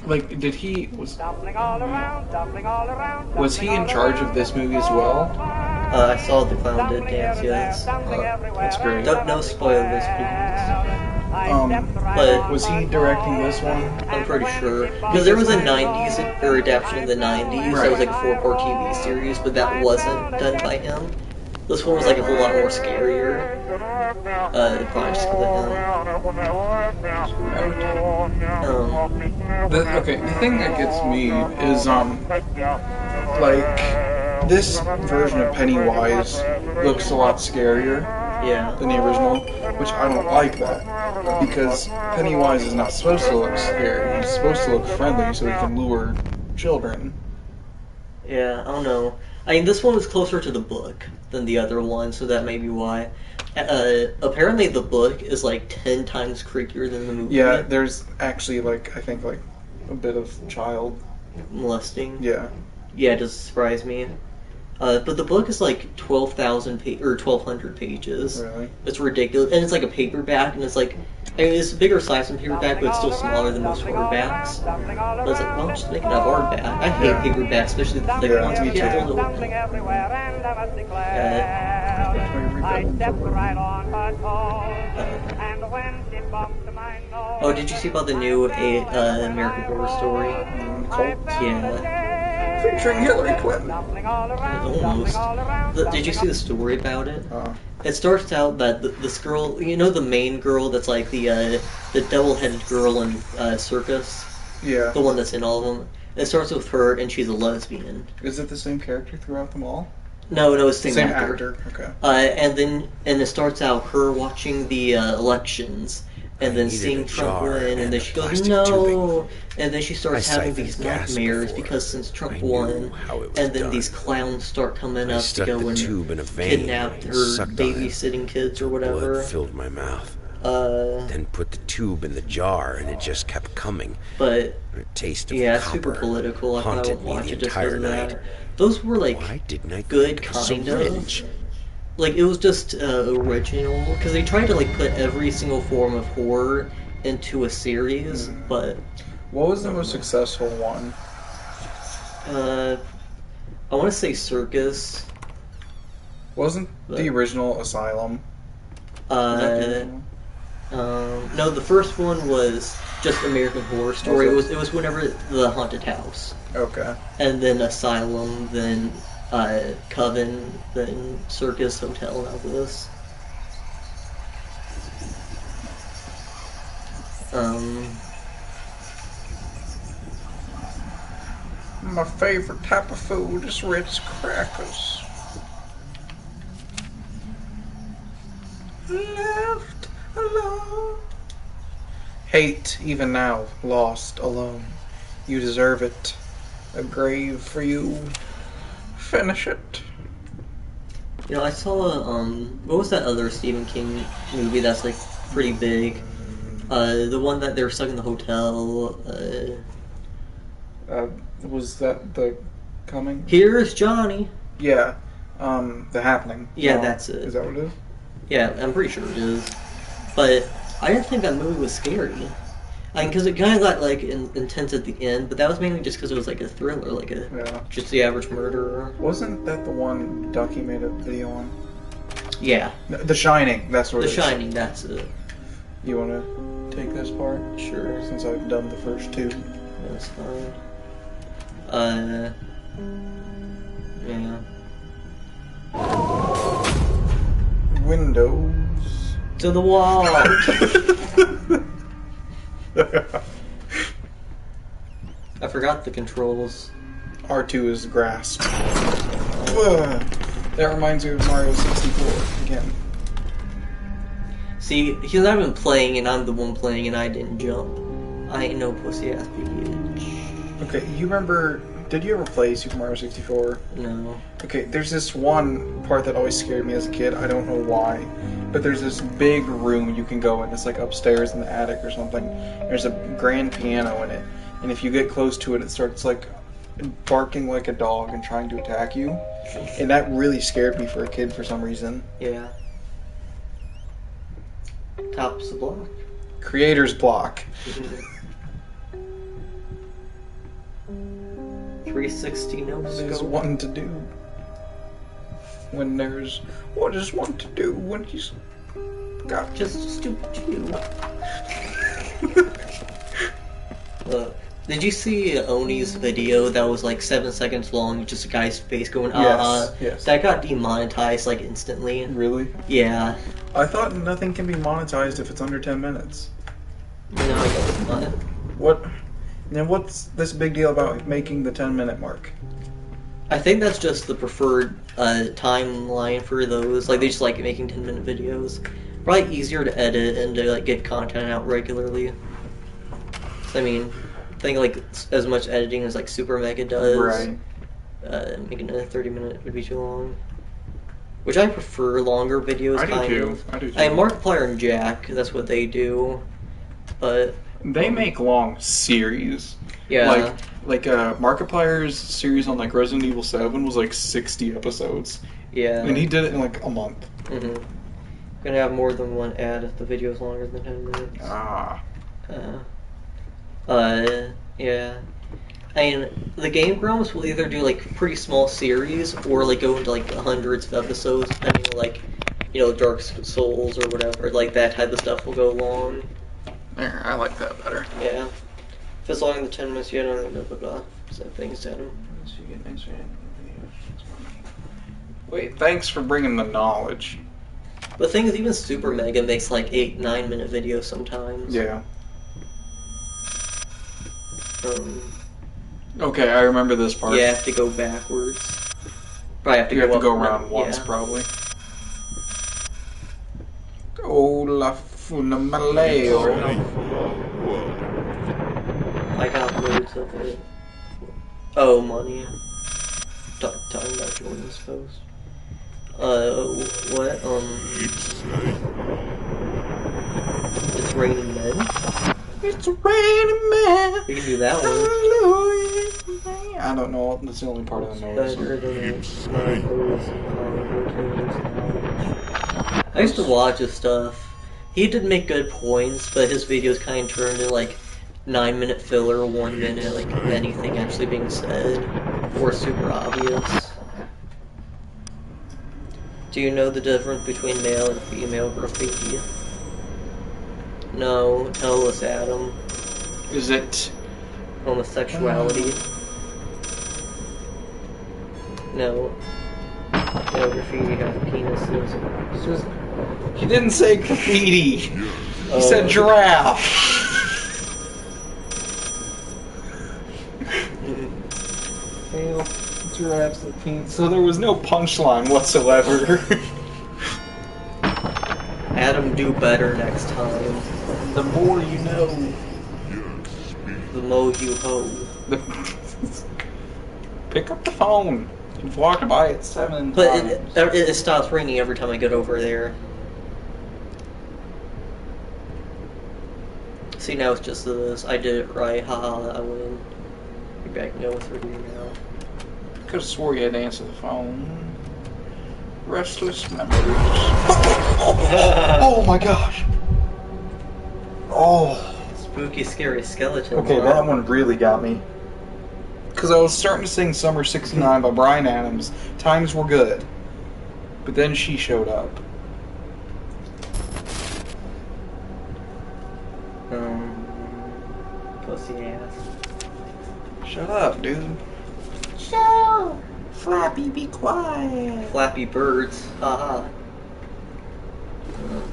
like, did he was he in charge of this movie as well? I saw the clown did dance. Yes. That's great. No spoilers, please. But was he directing this one? I'm pretty sure because there was a '90s or adaptation of the '90s. That was like a 4-part TV series, but that wasn't done by him. This one was like a whole lot more scarier. Probably just because of him. Okay, the thing that gets me is like this version of Pennywise looks a lot scarier than the original, which I don't like that, because Pennywise is not supposed to look scary. He's supposed to look friendly so he can lure children. Yeah, I don't know. I mean, this one was closer to the book than the other one, so that may be why. Apparently the book is like 10 times creepier than the movie. Yeah, there's actually like, I think like a bit of child molesting. Yeah. Yeah, it doesn't surprise me. But the book is like 1,200 pages. Really? It's ridiculous, and it's like a paperback, and it's like, I mean, it's a bigger size than paperback, but it's still smaller than most hardbacks. But it's like, well, just make it a hardback. I hate paperbacks, especially the thick ones. Me too. Oh, did you see about the new American Horror Story? Cult? Yeah. Featuring Hillary Clinton. Almost. Did you see the story about it? It starts out that this girl, you know, the main girl that's like the double-headed girl in Circus? Yeah. The one that's in all of them. It starts with her, and she's a lesbian. Is it the same character throughout them all? No, it's the same actor. Okay. And it starts out her watching the elections, and then seeing Trump win, and then she goes, no! And then she starts having these nightmares because since Trump won, and then these clowns start coming up to go and kidnap her babysitting kids or whatever. Blood filled my mouth. Then put the tube in the jar, and it just kept coming. But a taste of it's super political. I thought I would watch it just because of that. Those were like good, kind of. Like, it was just original, because they tried to like put every single form of horror into a series, but... What was the most successful one? I want to say Circus. Wasn't the original Asylum? No, the first one was just American Horror Story. It was whenever the haunted house. Okay. And then Asylum, then Coven, then Circus, Hotel, and all this. My favorite type of food is Ritz crackers. Left alone. Hate, even now, lost, alone. You deserve it. A grave for you. Finish it. You know, I saw what was that other Stephen King movie that's like pretty big? The one that they're stuck in the hotel. Was that The Coming? Here's Johnny. Yeah. The Happening. Yeah, that's it. Is that what it is? Yeah, I'm pretty sure it is. But I didn't think that movie was scary. I mean, because it kind of got like intense at the end, but that was mainly just because it was like a thriller, like just the average murderer. Wasn't that the one Ducky made a video on? Yeah. The Shining. That's what. The Shining. That's it. You want to take this part? Sure. Since I've done the first two. That's fine. Yeah. Windows. To the wall! I forgot the controls. R2 is grasp. That reminds me of Mario 64 again. See, he's not even playing, and I'm the one playing, and I didn't jump. I ain't no pussy ass bitch. Okay, you remember? Did you ever play Super Mario 64? No. Okay, there's this one part that always scared me as a kid. I don't know why, but there's this big room you can go in. It's like upstairs in the attic or something. There's a grand piano in it, and if you get close to it, it starts like barking like a dog and trying to attack you. And that really scared me for a kid for some reason. Yeah. Tops the block. Creator's block. 360 no There's scope. one to do. When there's what is one to do when he's got Just do you. Did you see Oni's video that was like 7 seconds long? Just a guy's face going, yes. That got demonetized like instantly. Really? Yeah. I thought nothing can be monetized if it's under 10 minutes. No, I guess not. What? Then what's this big deal about making the 10-minute mark? I think that's just the preferred timeline for those. Like, they just like making 10-minute videos. Probably easier to edit and to like get content out regularly. I mean, I think like as much editing as like Super Mega does. Right. Making a 30-minute would be too long. Which I prefer longer videos. I do too. I mean, Markiplier and Jack, that's what they do. But they make long series. yeah. Like Markiplier's series on like Resident Evil 7 was like 60 episodes. Yeah. And he did it in like a month. Mm-hmm. Gonna have more than one ad if the video is longer than 10 minutes. Ah. Yeah. I mean, the Game Grumps will either do like pretty small series or like go into like hundreds of episodes, depending on like, you know, Dark Souls or whatever. Like that type of stuff will go long. There, I like that better. Yeah. If it's longer than 10 minutes, you don't blah blah blah. Same things to him. Wait, thanks for bringing the knowledge. The thing is, even Super Mega makes like 8-9 minute videos sometimes. Yeah. Okay, I remember this part. You have to go backwards. Probably have to You go have to up go around once, yeah. probably. Oh, la funa maleo. I got loads of it. Oh, money. Talking about Jordan's post. What? It's raining men? It's raining man. We can do that one. Hallelujah. I don't know. That's the only part of the notes. Better than I used to watch his stuff. He did make good points, but his videos kind of turned into like 9-minute filler, 1 minute, like anything actually being said, or super obvious. Do you know the difference between male and female graffiti? No, tell us, Adam. Is it? Homosexuality. No. No, graffiti have penises. He didn't say graffiti. He Oh. said giraffe. Well, giraffes and penis. So there was no punchline whatsoever. Adam, do better next time. The more you know. The mo you ho. Pick up the phone. You've walked by it 7 But times. it stops ringing every time I get over there. See, now it's just this. I did it right. Haha, I win. You're backing up with review now. Could have swore you had to answer the phone. Restless memories. Oh my gosh. Oh. Spooky, scary skeletons. Okay, that one really got me. Because I was starting to sing Summer 69 by Bryan Adams. Times were good. But then she showed up. Pussy ass. Shut up, dude. Shut Flappy, be quiet. Flappy Birds. Haha.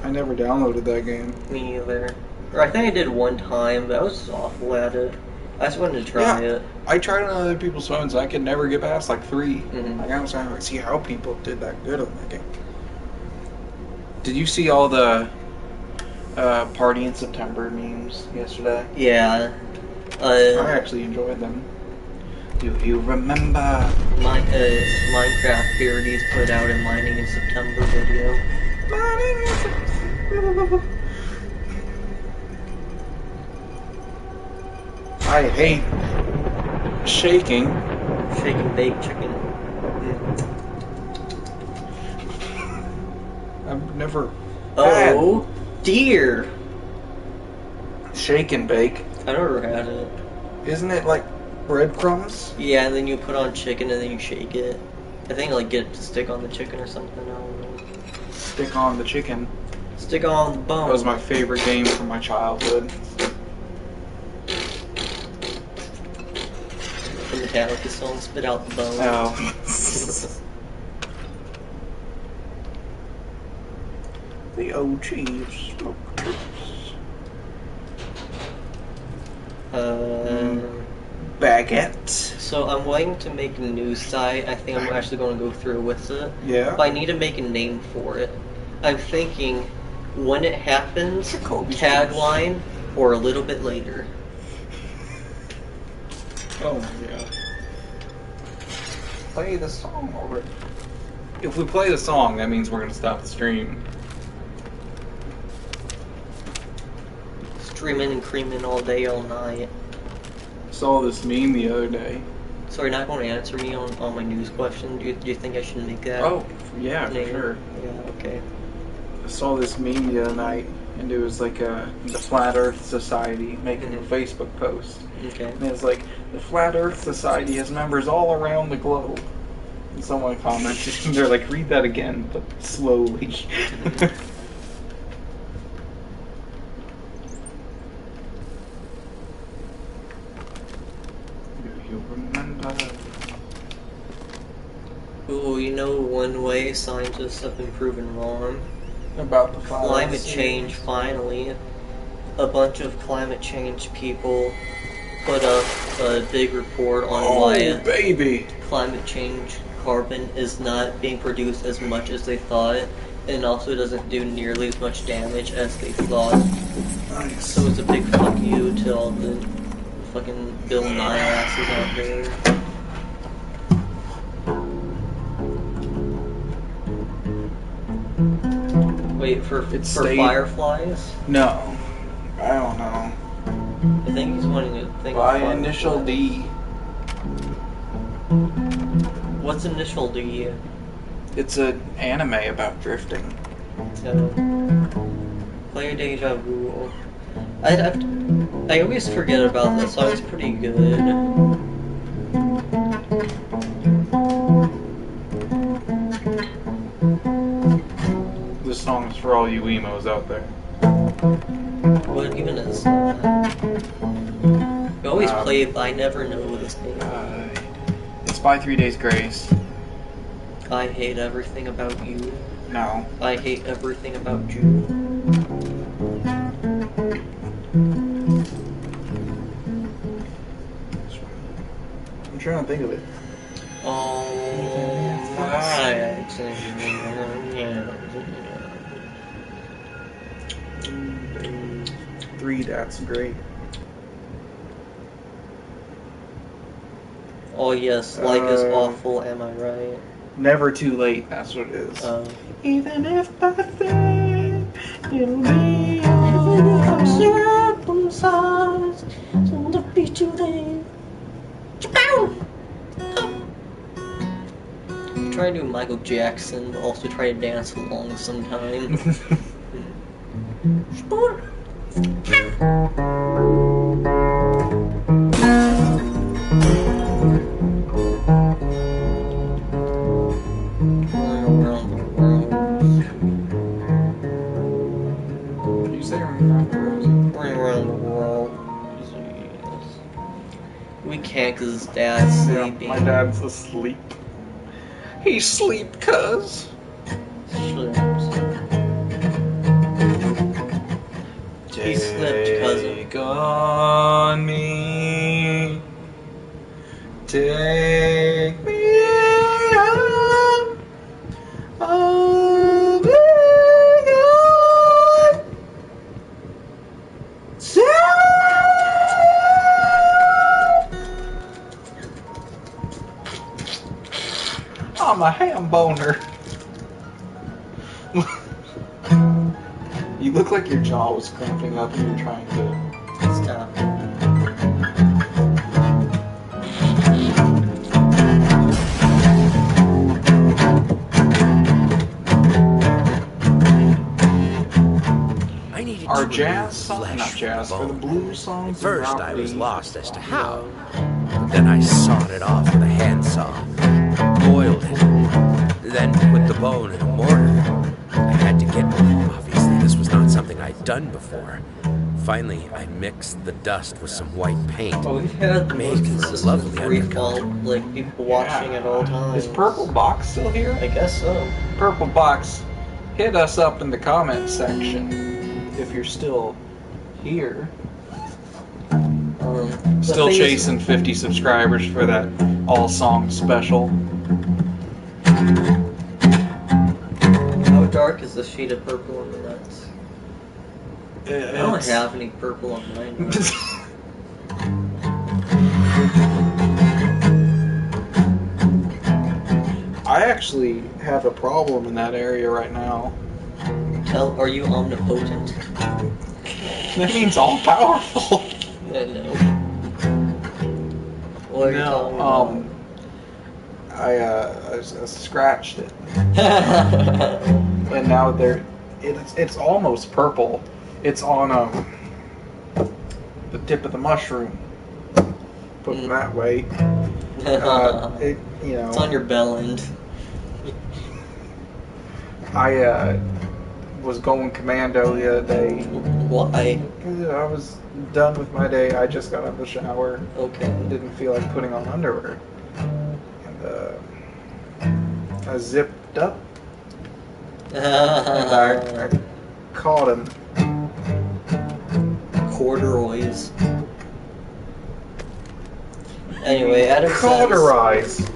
I never downloaded that game. Me either. Or I think I did one time, but I was just awful at it. I just wanted to try it. I tried it on other people's phones. I could never get past like 3. Mhm. Like, I was trying to see how people did that good on that game. Did you see all the Party in September memes yesterday. Yeah. I actually enjoyed them. Do you remember? Minecraft Parodies put out a Mining in September video. I hate shaking. Shake and bake chicken. I've never Oh, dear. had shake and bake. I never had it. Isn't it like breadcrumbs? Yeah, and then you put on chicken and then you shake it. I think like get it to stick on the chicken or something. I don't know. Stick on the chicken. Stick on the bone. That was my favorite game from my childhood. The Metallica song, Spit Out the Bone. Oh. The OG smokers. Baguette. So I'm waiting to make a news site. I think I'm actually going to go through with it. Yeah. But I need to make a name for it. I'm thinking when it happens, Jacoby's tagline, or a little bit later. Oh my god. Play the song already. If we play the song, that means we're gonna stop the stream. Streaming and creaming all day, all night. Saw this meme the other day. So you're not going to answer me on my news question? Do you think I should make that? Oh, yeah, for name? sure. Yeah, okay. I saw this meme the other night, and it was like the Flat Earth Society making a Facebook post. Okay. And it's like, the Flat Earth Society has members all around the globe. And someone commented, and they're like, read that again, but slowly. Do you remember? Ooh, you know one way scientists have been proven wrong? About the Flat Earth Climate series? change, finally. A bunch of climate change people put up a big report on why baby! climate change carbon is not being produced as much as they thought, and also doesn't do nearly as much damage as they thought. Nice. So it's a big fuck you to all the fucking Bill Nye asses out there. Wait, for stayed- fireflies? No. I don't know. I think he's wanting to think By of fireflies. initial D. What's initial D? It's an anime about drifting. Player Deja Vu. I always forget about this song. It's pretty good. This song is for all you emos out there. What even is that? You always play it, but I never know this name. It's by 3 Days Grace. I hate everything about you. No. I hate everything about you. I'm trying to think of it. Alright. Three, that's great. Oh yes, life is awful, am I right? Never too late, that's what it is. Even if I think it'll be Even if I'm circumcised, so to be too late. try to do Michael Jackson, but also try to dance along sometimes. You say around the rosy? Running around the world. We can't because his dad's Yeah, sleeping. my dad's asleep. He's sleep, cuz. He slipped, cousin. Take on me. Take me on. Oh, I'm a ham boner. You look like your jaw was cramping up and you were trying to Stop. I needed Our to jazz remove song, flesh not from jazz, the for the bone. blues At songs. first, and I was the- lost as to how, but then I sawed it off with a handsaw, boiled it, then put the bone in a mortar. I had to get, obviously this was not something I'd done before. Finally, I mixed the dust with some white paint. Well, we've had the Made most for a consistent lovely freefall, undercoat. like people watching Yeah. at all times. Is Purple Box still here? I guess so. Purple Box, hit us up in the comment section if you're still here. The Still thing is- chasing 50 subscribers for that all song special. How dark is the shade of purple on the nuts? I don't It's- have any purple on mine. I actually have a problem in that area right now. Are you omnipotent? That means all powerful. Yeah, no. What are you talking No, I scratched it, about? and now it's almost purple. It's on the tip of the mushroom. Put it that way. It's on your bell end. I was going commando the other day. Why? I was done with my day. I just got out of the shower. Okay. Didn't feel like putting on underwear. And I zipped up and I caught him. Corduroys. Anyway, Cauterize.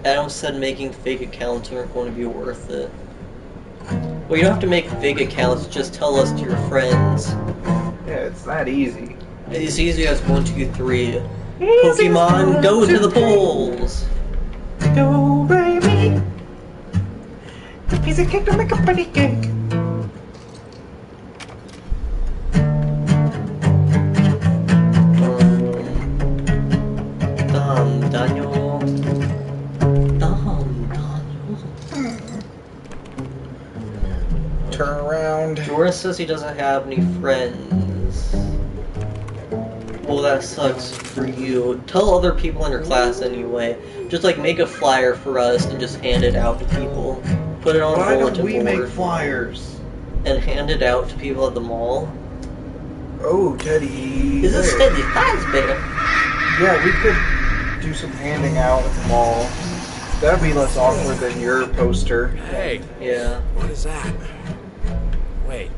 Adam said making fake accounts aren't going to be worth it. Well, you don't have to make fake accounts, just tell us to your friends. Yeah, it's that easy. It's easy as 1, 2, 3. Pokemon, go to the polls! Do, re, mi. A piece of cake to make a bunny cake. Daniel. Turn around. Jordan says he doesn't have any friends. Well, that sucks for you. Tell other people in your class anyway. Just like make a flyer for us and just hand it out to people. Put it on a Why don't bulletin we make board flyers? and hand it out to people at the mall. Oh, Teddy. Is this steady? That's better. Yeah, we could do some handing out at the mall. That'd be less awkward than your poster. Hey, Yeah. what is that? Wait,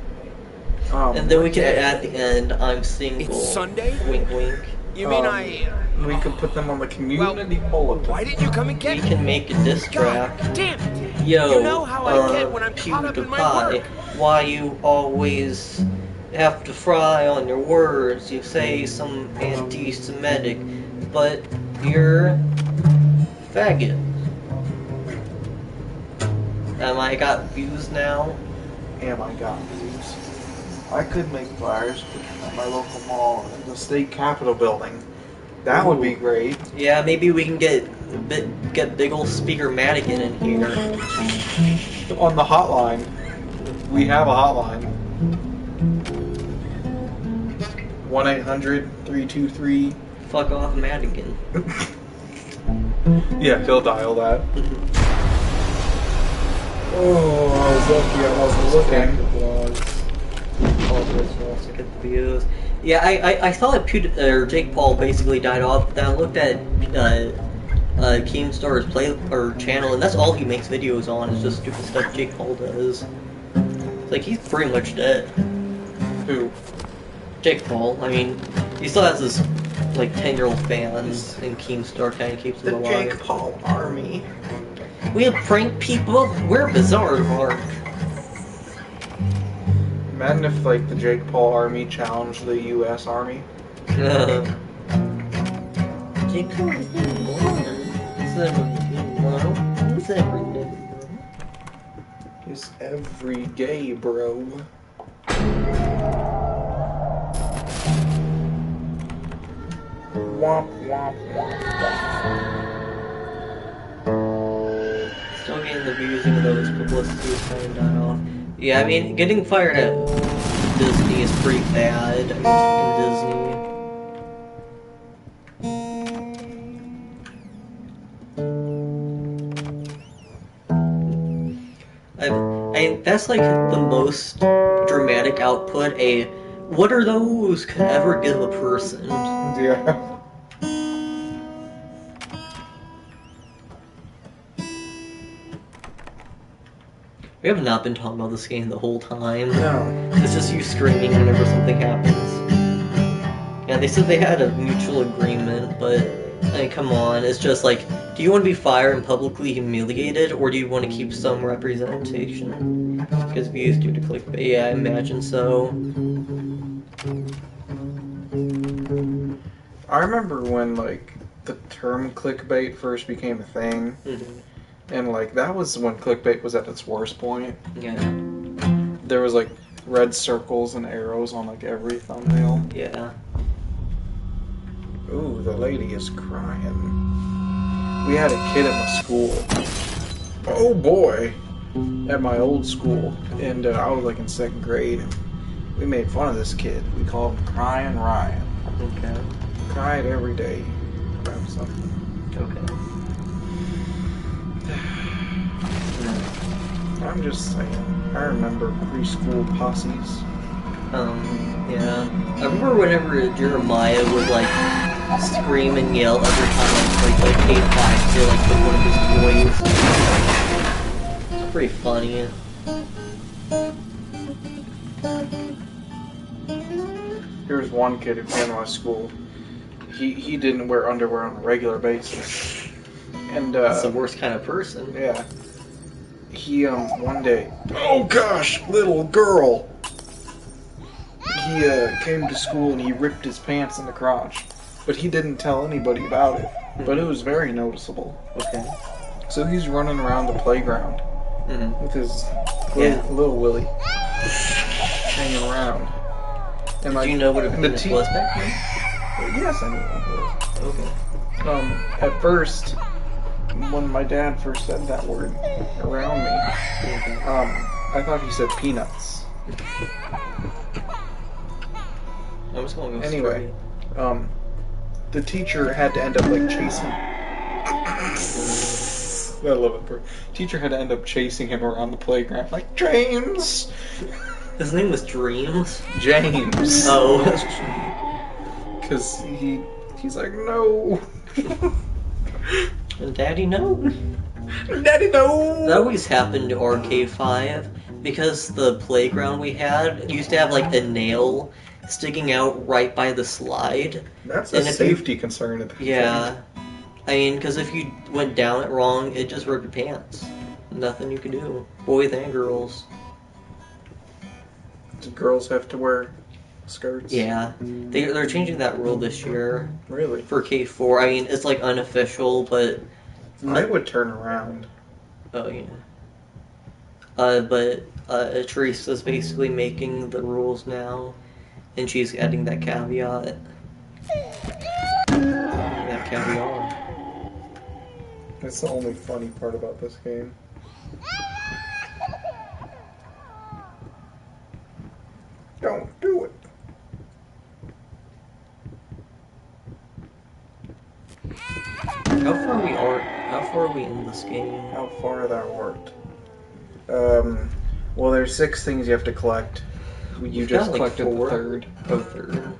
And then we can add at the end, I'm single. It's Sunday? Wink, wink. you mean We could put them on the community bulletin. Why didn't you come and We get me? can make a diss track. God damn it! Yo, You know how I get when I'm caught up in my PewDiePie, work. why you always have to fry on your words? You say some anti-Semitic, but you're faggot. Am I got views now? Am I got views? I could make flyers at my local mall in the state capitol building. That would be Ooh. great. Yeah, maybe we can get big ol' speaker Madigan in here. On the hotline. We have a hotline. 1-800-323. Fuck off, Madigan. Yeah, he'll dial that. Oh, I was lucky I wasn't looking. Also get the views. Yeah, I thought Jake Paul basically died off, but then I looked at Keemstar's channel, and that's all he makes videos on, is just stupid stuff Jake Paul does. It's like, he's pretty much dead. Who? Jake Paul, I mean, he still has his, like, 10-year-old fans, and Keemstar kind of keeps him The alive. Jake Paul Army. We prank people, we're bizarre, Mark. Imagine if, like, the Jake Paul Army challenged the U.S. Army. Jake Paul is in one. Is every day, bro. Is every gay, bro. Womp, womp, womp, womp. Still getting the views even though his publicity is kind of dying off. Yeah, I mean, getting fired at Disney is pretty bad. I mean, it's fucking Disney. That's like the most dramatic output a "what are those" could ever give a person. Yeah. We have not been talking about this game the whole time. No. It's just you screaming whenever something happens. Yeah, they said they had a mutual agreement, but I mean, come on, it's just like, do you want to be fired and publicly humiliated, or do you want to keep some representation? Because views due to clickbait, yeah, I imagine so. I remember when, like, the term clickbait first became a thing. Mm-hmm. And, like, that was when clickbait was at its worst point. Yeah. There was, like, red circles and arrows on, like, every thumbnail. Yeah. Ooh, the lady is crying. We had a kid at my school. Oh, boy. At my old school. And I was, like, in 2nd grade. And we made fun of this kid. We called him Crying Ryan. Okay. Cried every day about something. Okay. I'm just saying, I remember preschool posses. Yeah. I remember whenever Jeremiah would, like, scream and yell every time like K5 to, like, put one of his toys. It's pretty funny. Here's one kid who came to my school. He didn't wear underwear on a regular basis. And, That's the worst kind of person. yeah. He, one day, oh gosh, little girl! He, came to school and he ripped his pants in the crotch. But he didn't tell anybody about it. But it was very noticeable. Okay. So he's running around the playground with his little Willie hanging around. And Did you know what a penis te- was back then? Yes, I knew what it was. Okay. At first, when my dad first said that word around me, I thought he said peanuts. I'm just gonna go Anyway, the teacher had to end up like chasing. I love it. Teacher had to end up chasing him around the playground, like James. His name was Dreams. James. Oh. Because he's like, no. And Daddy, no. Daddy, no. That always happened to RK5 because the playground we had used to have like a nail sticking out right by the slide. That's a And if safety concern at the Yeah. I mean, because if you went down it wrong, it just ripped your pants. Nothing you could do. Boys and girls. Do girls have to wear skirts? Yeah. They're changing that rule this year Really? for K4. I mean, it's like unofficial, but... I would turn around. Oh, yeah. But Teresa's basically making the rules now, and she's adding that caveat. That caveat. That's the only funny part about this game. Don't do it. How far are we in this game? How far that worked? Well, there's 6 things you have to collect. You We've just got, like, collected 4. the 3rd. Oh, 3rd.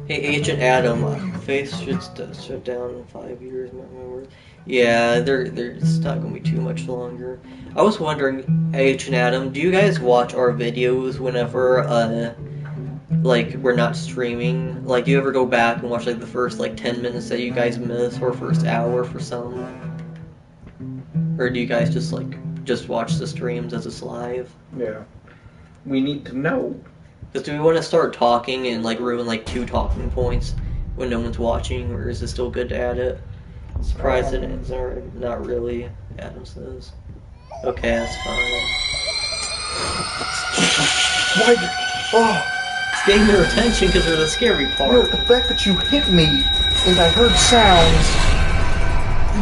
Hey, Agent Adam, face should shut down in 5 years. Mark my words. Yeah, it's not gonna be too much longer. I was wondering, Agent Adam, do you guys watch our videos whenever like we're not streaming? Like, do you ever go back and watch like the first like 10 minutes that you guys miss, or first hour for some? Or do you guys just watch the streams as it's live? Yeah. We need to know. Because do we want to start talking and like ruin like 2 talking points when no one's watching, or is it still good to add it? Surprised it is, or not really, Adam says. Okay, that's fine. Why? Oh, It's getting their attention because they're the scary no, part. the fact that you hit me and I heard sounds.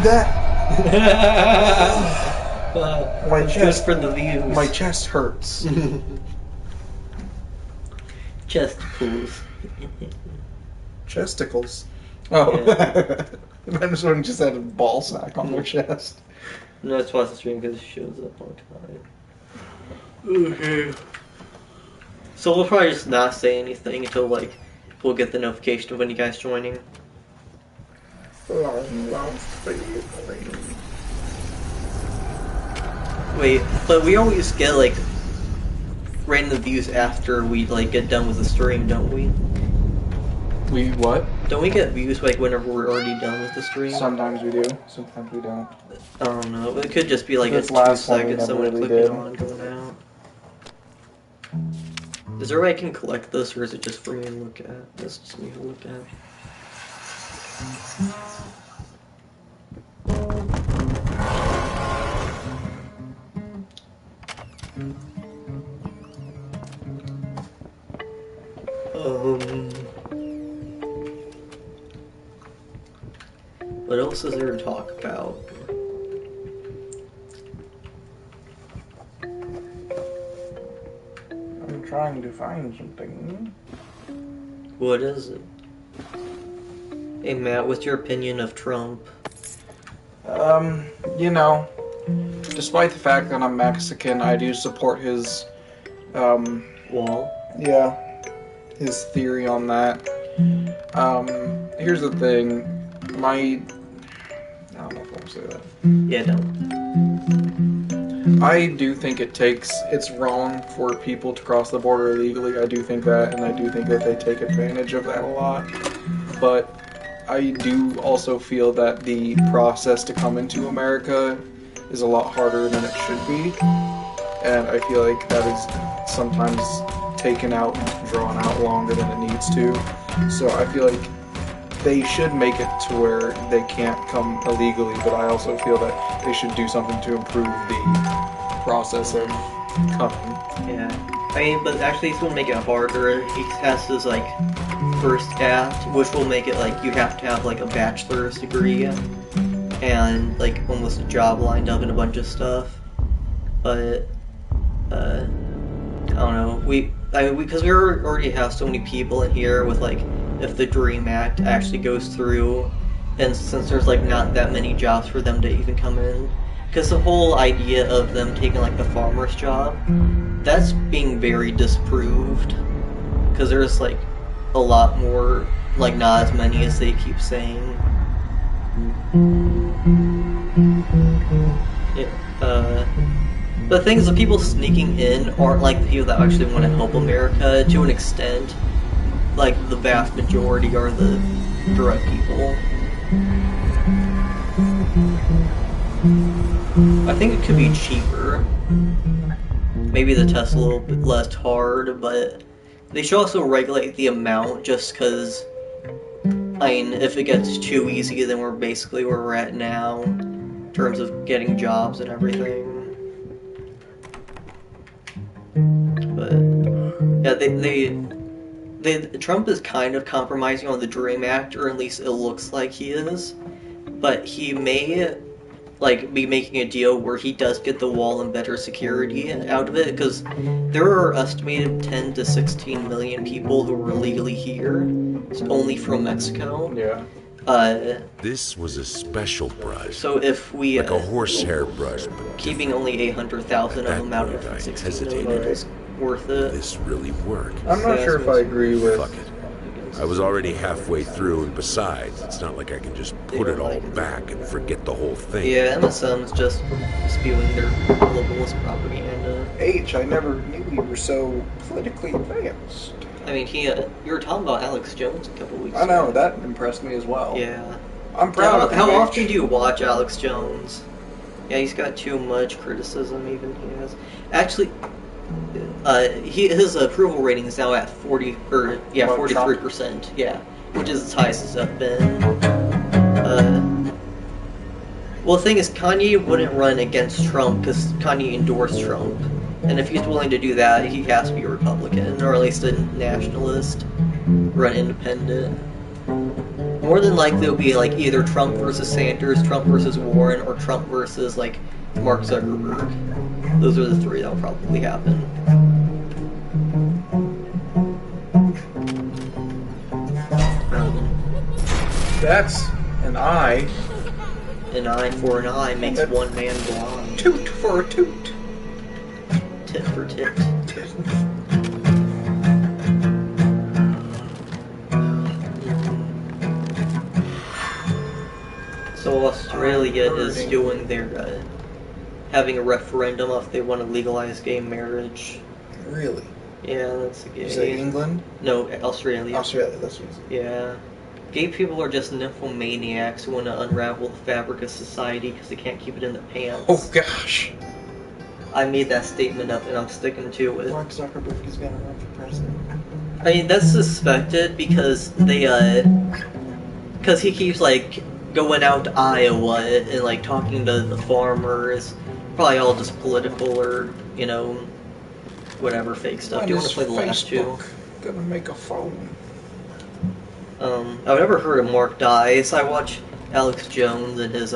That. My It's chest. good for the views. My chest hurts. Chest pulls. Chesticles. Oh. I just one just had a ball sack on their chest. No, it's watch the stream because it shows up on time. Okay. So we'll probably just not say anything until like we'll get the notification of when you guys joining. Wait, but we always get like random views after we like get done with the stream, don't we? We what? Don't we get views like whenever we're already done with the stream? Sometimes we do. Sometimes we don't. I don't know. It could just be like This a 2 last one we second never someone really clicking did. on going out. Is there a way I can collect this, or is it just for me to look at? That's just me to look at. What else is there to talk about? I'm trying to find something. What is it? Hey Matt, what's your opinion of Trump? You know, despite the fact that I'm Mexican, I do support his, Wall? yeah, his theory on that. Here's the thing. I don't know if I'll say that. Yeah, don't. I do think it's wrong for people to cross the border illegally. I do think that, and I do think that they take advantage of that a lot. But I do also feel that the process to come into America is a lot harder than it should be. And I feel like that is sometimes taken out, drawn out longer than it needs to. So I feel like they should make it to where they can't come illegally, but I also feel that they should do something to improve the process of coming. Yeah. I mean, but actually this will make it harder. He has his, like, first act, which will make it, like, you have to have, like, a bachelor's degree and, like, almost a job lined up and a bunch of stuff. But, I don't know. Because we already have so many people in here with, like, if the DREAM Act actually goes through, and since there's, like, not that many jobs for them to even come in. Because the whole idea of them taking, like, the farmer's job, that's being very disproved. Because there's, like, a lot more, like, not as many as they keep saying. The things the people sneaking in aren't, like, the people that actually want to help America to an extent. Like, the vast majority are the drug people. I think it could be cheaper. Maybe the test's a little bit less hard, but they should also regulate the amount just because, I mean, if it gets too easy, then we're basically where we're at now in terms of getting jobs and everything. But, yeah, Trump is kind of compromising on the DREAM Act, or at least it looks like he is. But he may, like, be making a deal where he does get the wall and better security out of it, because there are estimated 10 to 16 million people who are illegally here, only from Mexico. Yeah. This was a special brush. So if we... Like a horsehair brush, but keeping only 800,000 of them out of 16 million is worth it. this really worked. I'm not sure if I agree with... Fuck it. I was already halfway through, and besides, it's not like I can just put it all back and forget the whole thing. Yeah, MSM's just spewing their globalist propaganda. I never knew you were so politically advanced. I mean, you were talking about Alex Jones a couple weeks I know, ago. that impressed me as well. Yeah. I'm proud of him. How often do you watch Alex Jones? Yeah, he's got too much criticism, even he has. Actually, his approval rating is now at 43%. Yeah, which is as high as it's up been. Well, the thing is, Kanye wouldn't run against Trump because Kanye endorsed Trump. And if he's willing to do that, he has to be a Republican, or at least a nationalist, run independent. More than likely, it'll be like either Trump versus Sanders, Trump versus Warren, or Trump versus like Mark Zuckerberg. Those are the three that'll probably happen. That's an eye. An eye for an eye makes one man blind. Toot for a toot. Tit for tit. So Australia is doing their having a referendum if they want to legalize gay marriage. Really? Yeah, that's a gay. You say England? No, Australia. Australia, that's what you said. Yeah. Gay people are just nymphomaniacs who want to unravel the fabric of society because they can't keep it in their pants. Oh gosh. I made that statement up and I'm sticking to it. Mark Zuckerberg is gonna run for president. I mean, that's suspected because they, because he keeps, like, going out to Iowa and, like, talking to the farmers. Probably all just political or, you know, whatever fake stuff. Do you want to play the last two? Gonna make a phone. I've never heard of Mark Dice. I watch Alex Jones and his,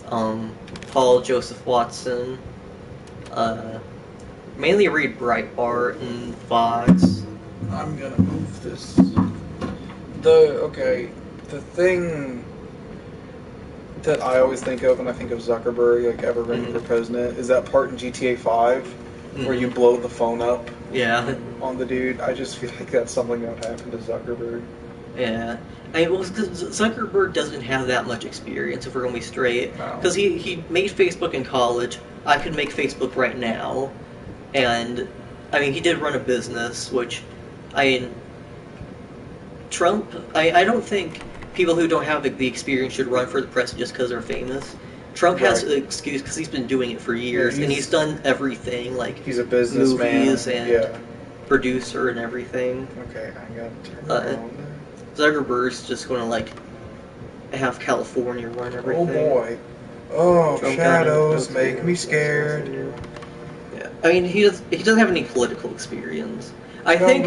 Paul Joseph Watson. Mainly read Breitbart and Fox. I'm gonna move this. The thing that I always think of when I think of Zuckerberg, like ever running for president, is that part in GTA 5 where you blow the phone up on the dude. I just feel like that's something that would happen to Zuckerberg. Yeah. I mean, well, because Zuckerberg doesn't have that much experience, if we're going to be straight. Because he made Facebook in college. I could make Facebook right now. And, I mean, he did run a business, which, I mean, Trump, I don't think people who don't have the experience should run for the president just because they're famous. Trump has an excuse because he's been doing it for years, and he's done everything, like he's a businessman, movies and producer and everything. Okay, I gotta turn around. Zuckerberg's just going to, like, have California run everything. Oh boy. Oh, Trump shadows make me scared. Yeah, I mean, he doesn't have any political experience. I think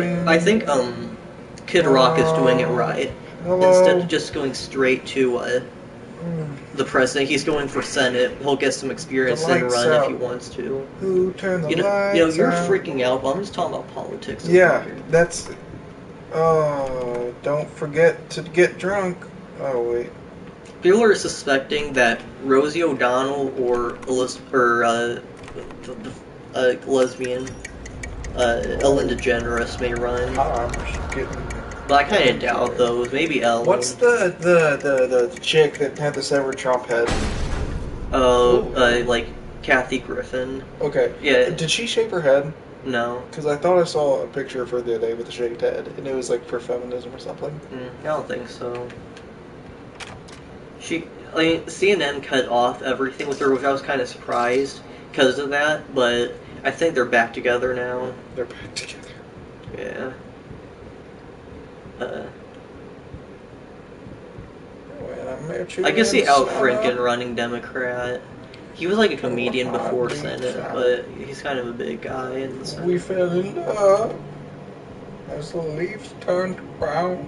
Kid Rock is doing it right. Hello. Instead of just going straight to the president, he's going for Senate. He'll get some experience and run if he wants to. Who turned the lights out? You're freaking out, but I'm just talking about politics. Yeah, that's. Oh, don't forget to get drunk. Oh wait. People are suspecting that Rosie O'Donnell or lesbian Ellen DeGeneres may run. But I kind of doubt those. Maybe Ellen. What's the chick that had the severed Trump head? Oh, like Kathy Griffin. Okay. Yeah. Did she shave her head? No. Because I thought I saw a picture of her the other day with a shaved head, and it was like for feminism or something. I don't think so. CNN cut off everything with her, which I was kind of surprised because of that, but I think they're back together now. They're back together. Yeah. I guess see Al Franken running Democrat. He was like a comedian before Senate, but he's kind of a big guy in the Senate. We fell in love as the leaves turned brown,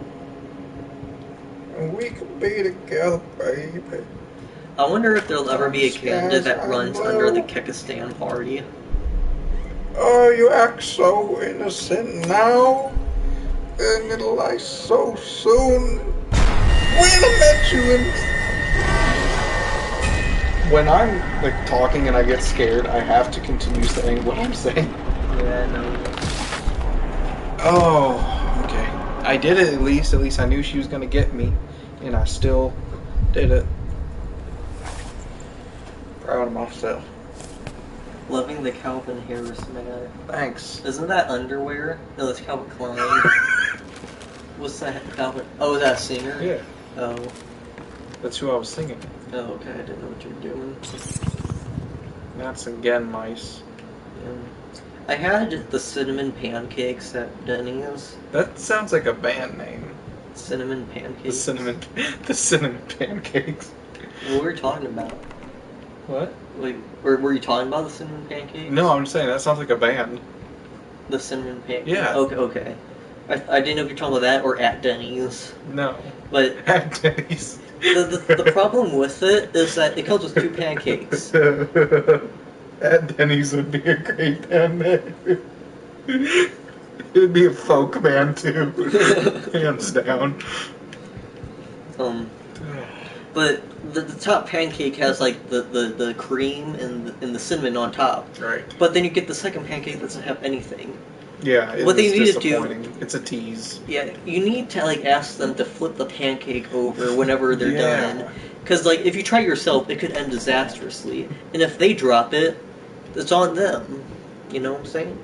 and we could be together, baby. I wonder if there'll ever be a candidate that runs under the Kekistan Party. Oh, you act so innocent now, and it'll lie so soon. When I met you when I'm like talking and I get scared, I have to continue saying what I'm saying. Yeah, no. Oh, okay. I did it at least. At least I knew she was gonna get me, and I still did it. Proud of myself. Loving the Calvin Harris man. Thanks. Isn't that underwear? No, that's Calvin Klein. What's that? Calvin? Oh, is that a singer? Yeah. Oh. That's who I was singing. Oh, okay. I didn't know what you were doing. That's again mice. Yeah. I had the cinnamon pancakes at Denny's. That sounds like a band name. Cinnamon The pancakes. cinnamon pancakes. What were you talking about? What? Like, were you talking about the cinnamon pancakes? No, I'm just saying that sounds like a band. The cinnamon pancakes? Yeah. Okay. I didn't know if you're talking about that or at Denny's. No. But At Denny's. the problem with it is that it comes with 2 pancakes. At Denny's would be a great band name. It would be a folk band too, hands down. But the top pancake has like the cream and the cinnamon on top. Right. But then you get the second pancake that doesn't have anything. Yeah. What they is need to do- disappointing. It's a tease. Yeah, you need to like ask them to flip the pancake over whenever they're Yeah. done. Because like if you try yourself, it could end disastrously. And if they drop it, it's on them. You know what I'm saying?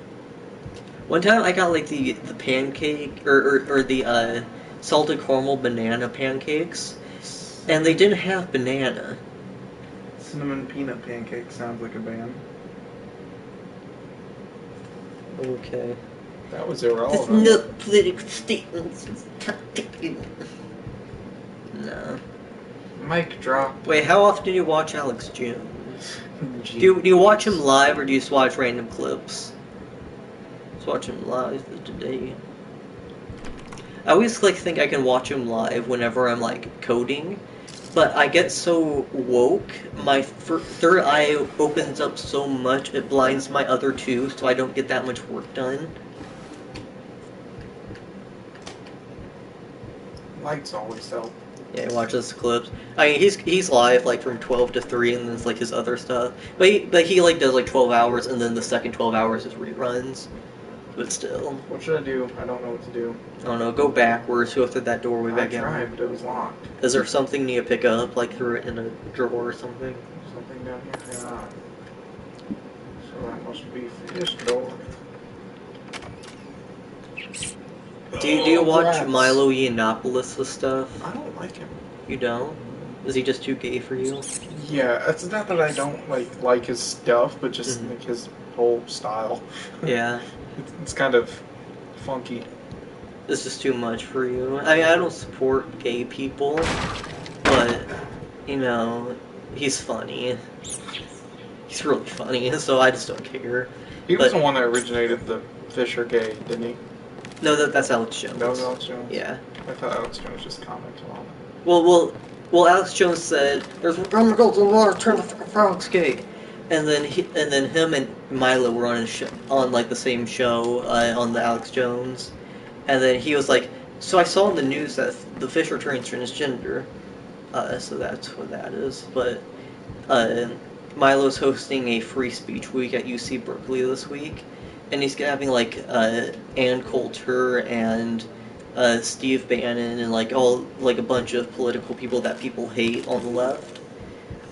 One time I got like the pancake or the salted caramel banana pancakes, and they didn't have banana. Cinnamon peanut pancake sounds like a band. Okay. That was There's irrelevant. no political statements. No. Mic drop. Wait, how often do you watch Alex Jones? Do you watch him live or do you just watch random clips? Just watch him live today. I always like think I can watch him live whenever I'm like coding, but I get so woke, my third eye opens up so much it blinds my other 2, so I don't get that much work done. Lights always help. Yeah, he watches clips. I mean, he's live like from 12 to 3, and then it's like his other stuff. But he like does like 12 hours, and then the second 12 hours is reruns. But still, What should I do? I don't know what to do. I don't know. Go backwards. Go through that doorway I back tried, out. but it was locked. Is there something you pick up, like through it in a drawer or something? Something down here. Yeah. So that must be this door. Do you watch rats. Milo Yiannopoulos' stuff? I don't like him. You don't? Is he just too gay for you? Yeah, it's not that I don't like his stuff, but just Mhm. like his whole style. Yeah. It's kind of funky. It's just too much for you. I mean, I don't support gay people, but, you know, he's funny. He's really funny, so I just don't care. He was But- the one that originated the Fisher gay, didn't he? No, that's Alex Jones. That was Alex Jones? Yeah. I thought Alex Jones just commented on it. Well, Alex Jones said, "There's chemicals in the water, turn the fucking frogs gay," and then him and Milo were on on like the same show on the Alex Jones, and then he was like, "So I saw in the news that the Fisher turned transgender," so that's what that is. But Milo's hosting a free speech week at UC Berkeley this week, and he's having like Ann Coulter and Steve Bannon and like a bunch of political people that people hate on the left,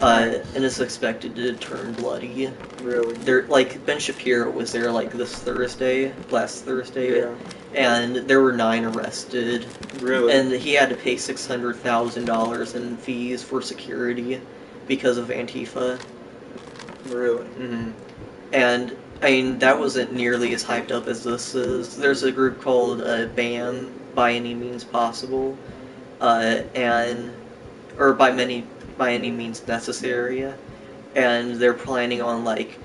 and it's expected to turn bloody. Really? They're like Ben Shapiro was there like last Thursday, Yeah. and there were 9 arrested, Really? and he had to pay $600,000 in fees for security because of Antifa. Really? hmm And I mean, that wasn't nearly as hyped up as this is. There's a group called BAM, By Any Means Possible, or by any means necessary, and they're planning on like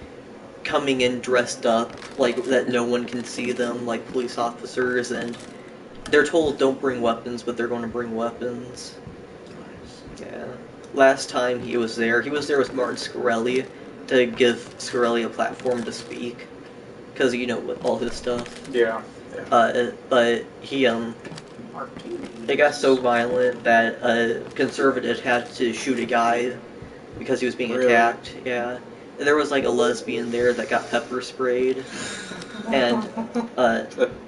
coming in dressed up like that no one can see them, like police officers, and they're told don't bring weapons, but they're going to bring weapons. Yeah. Last time he was there with Martin Scarelli to give Scarelli a platform to speak, because you know with all his stuff. Yeah. But he it got so violent that a conservative had to shoot a guy because he was being Really? attacked. Yeah. And there was like a lesbian there that got pepper sprayed, and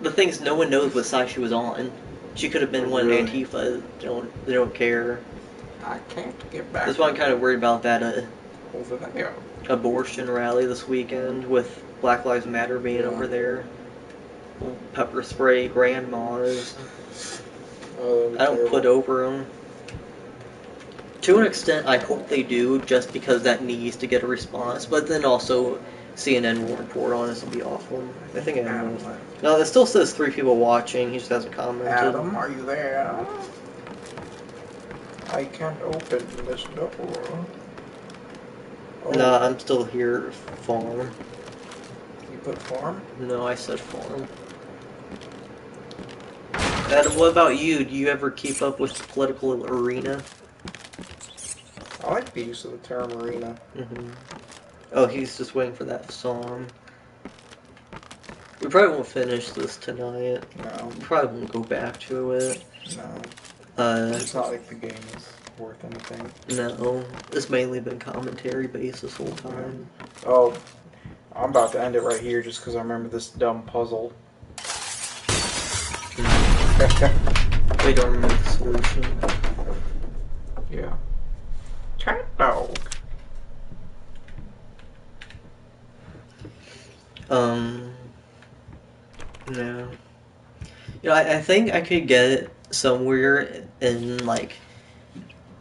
the thing is, no one knows what side she was on. She could have been one Really? Antifa. They don't care. I can't get back. That's why I'm kind of worried about that over there. abortion rally this weekend with Black Lives Matter being Yeah. over there. Pepper spray grandmas. I don't put over them. To an extent, I hope they do, just because that needs to get a response. But then also, CNN will report on this. It'll be awful. I think I Adam, know. No, it still says 3 people watching. He just hasn't commented. Adam, are you there? I can't open this door. Oh, No, I'm still here. Farm. you put farm? No, I said farm. Adam, what about you? Do you ever keep up with the political arena? I like the use of the term arena. Oh, he's just waiting for that song. We probably won't finish this tonight. No, We probably won't go back to it. no. It's not like the game is worth anything. No. It's mainly been commentary based this whole time. Oh, I'm about to end it right here just because I remember this dumb puzzle. We don't remember the solution. Yeah. Cat dog. No. You know, I think I could get somewhere in, like,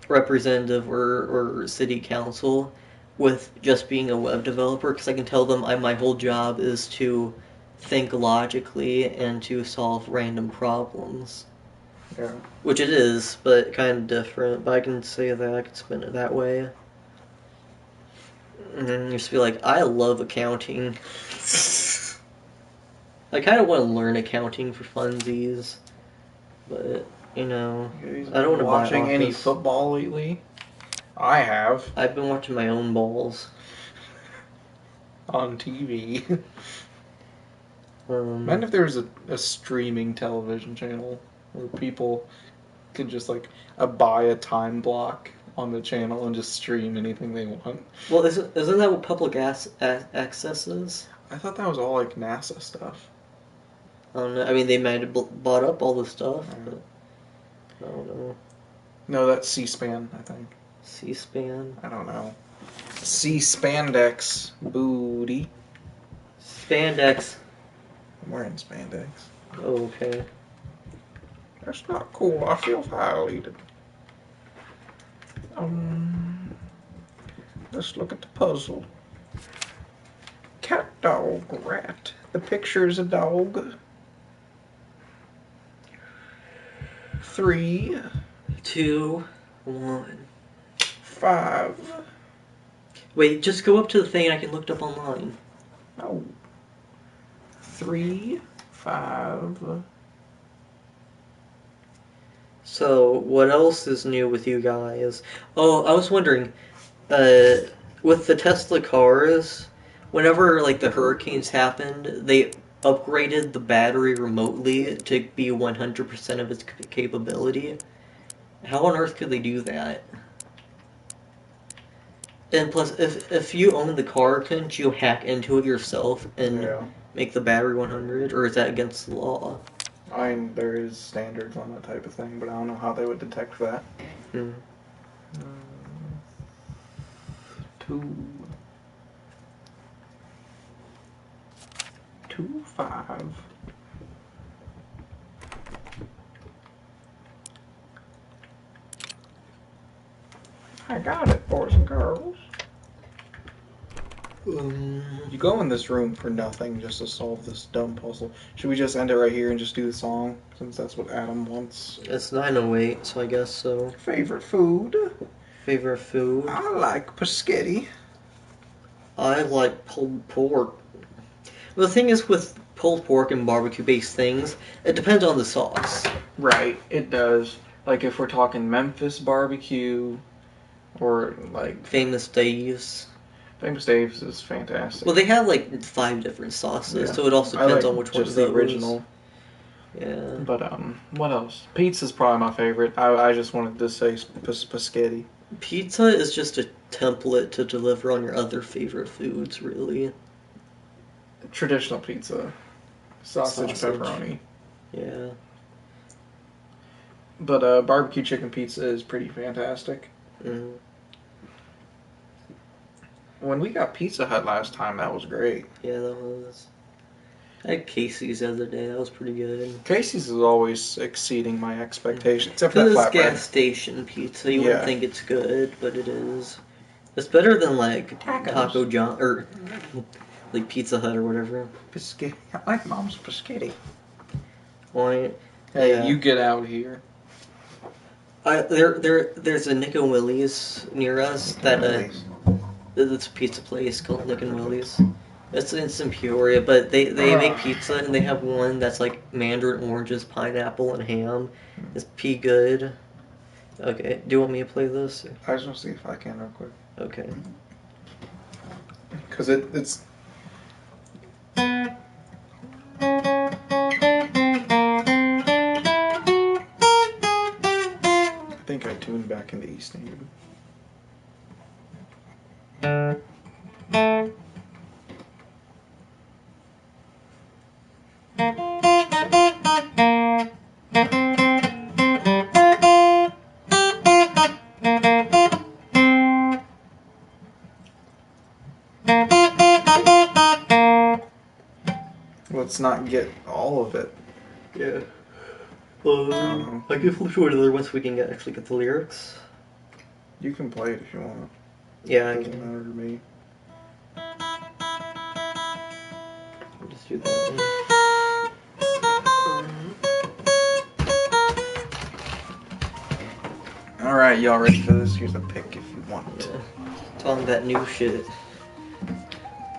representative or city council with just being a web developer, because I can tell them my whole job is to think logically and to solve random problems. Yeah. Which it is, but kind of different. But I can say that, I can spin it that way. And then just be like, I love accounting. I kind of want to learn accounting for funsies, but, you know, I don't want to buy watching any Office. football lately? I have I've been watching my own balls. on TV. Um, Imagine if there was a streaming television channel where people could just like buy a time block on the channel and just stream anything they want. well, isn't that what public access is? I thought that was all like NASA stuff. I don't know. I mean, they might have bought up all the stuff, but I don't know. No, that's C-SPAN, I think. C-SPAN. I don't know. C-Spandex booty. Spandex. I'm wearing spandex. Oh, okay. That's not cool. I feel violated. Let's look at the puzzle. Cat, dog, rat. The picture's a dog. 3, 2, 1. 5. Wait, just go up to the thing and I can look it up online. No. 3, 5. So, what else is new with you guys? Oh, I was wondering, with the Tesla cars, whenever, like, the hurricanes happened, they upgraded the battery remotely to be 100% of its capability. How on earth could they do that? And plus, if you own the car, couldn't you hack into it yourself and make the battery 100? Or is that against the law? I mean, there is standards on that type of thing, but I don't know how they would detect that. 2. 2, 5. I got it, boys and girls. You go in this room for nothing just to solve this dumb puzzle. Should we just end it right here and just do the song, since that's what Adam wants? It's 9:08, so I guess so. Favorite food? Favorite food? I like paschetti. I like pulled pork. Well, the thing is with pulled pork and barbecue-based things, it depends on the sauce. Right, it does. Like if we're talking Memphis barbecue, or like Famous Dave's. Famous Dave's is fantastic. Well, they have like 5 different sauces, Yeah. so it also depends on which one just of the those. original. Yeah. But what else? Pizza's probably my favorite. I just wanted to say paschetti. Pizza is just a template to deliver on your other favorite foods, really. Traditional pizza, sausage. Pepperoni. Yeah. But barbecue chicken pizza is pretty fantastic. Mm. When we got Pizza Hut last time, that was great. Yeah, that was. I had Casey's the other day. That was pretty good. Casey's is always exceeding my expectations, except for Because that it's flatbread. gas station pizza, you wouldn't think it's good, but it is. It's better than like Tacos. Taco John or like Pizza Hut or whatever. Biscuit. I like Mom's biscuity. Why? Hey, Yeah. you get out here. There's a Nick and Willie's near us that Willie's. it's a pizza place called Nick and Willie's. It's in Peoria, but they make pizza and they have one that's like mandarin oranges, pineapple, and ham. It's pea good. Okay, do you want me to play this? I just want to see if I can real quick. Okay. Because it's... I think I tuned back into E standard. Let's not get all of it. Yeah. I can flip to another one so we can actually get the lyrics. You can play it if you want. Yeah, I Doesn't can. matter to me. I'll just do that one. Alright, y'all ready for this? Here's a pick if you want. Yeah. Tell them that new shit.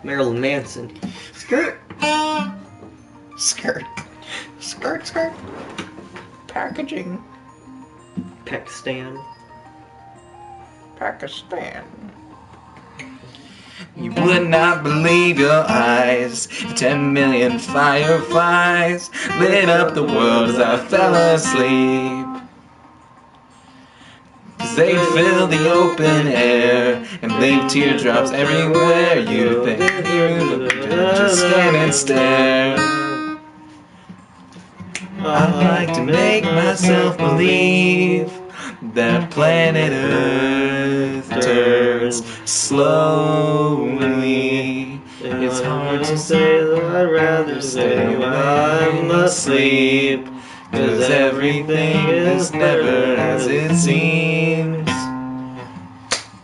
Marilyn Manson. Skirt. Skirt. Skirt, skirt. Packaging. Pakistan. Pakistan. You would not believe your eyes. 10 million fireflies lit up the world as I fell asleep. 'Cause they fill the open air and leave teardrops everywhere. You think you just stand and stare. I'd like to make myself believe that planet Earth turns slowly. It's hard to say that I'd rather stay when I'm asleep, 'cause everything is never as it seems.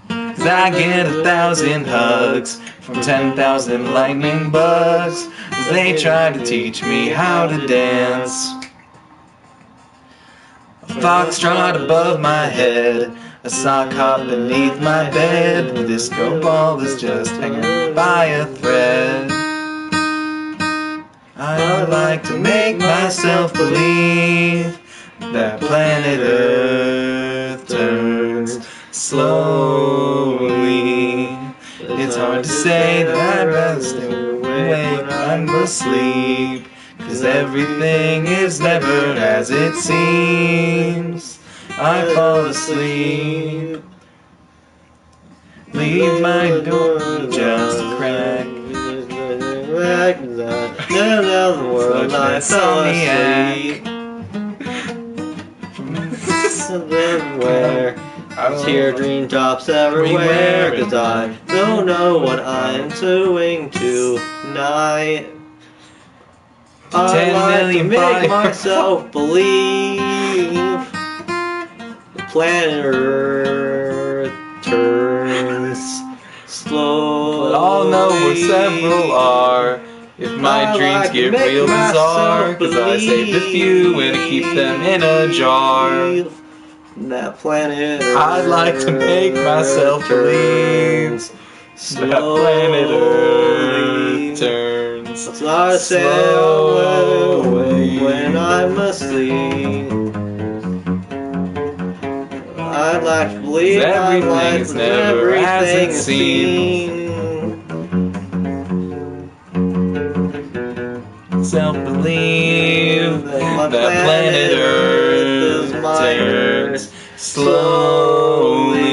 'Cause I get 1,000 hugs from 10,000 lightning bugs as they try to teach me how to dance. A foxtrot above my head, a sock hop beneath my bed, the disco ball is just hanging by a thread. I'd like to make myself believe that planet Earth turns slowly. It's hard to say that I'd rather stay awake when I'm asleep, 'cause everything is never as it seems. I fall asleep, leave my door just a crack. The world I fell asleep. Everywhere, teardream drops everywhere, 'cause I don't know what I'm doing tonight. I'd like to make myself believe the planet Earth turns slowly. But I'll know where several are if my dreams get real bizarre, 'cause I saved a few and keep them in a jar. That planet Earth I'd like to make myself believe that planet Earth turns It's not a slowly when I'm asleep. I'd like to believe my life is never as it seems. Self-believe that planet Earth turns slowly.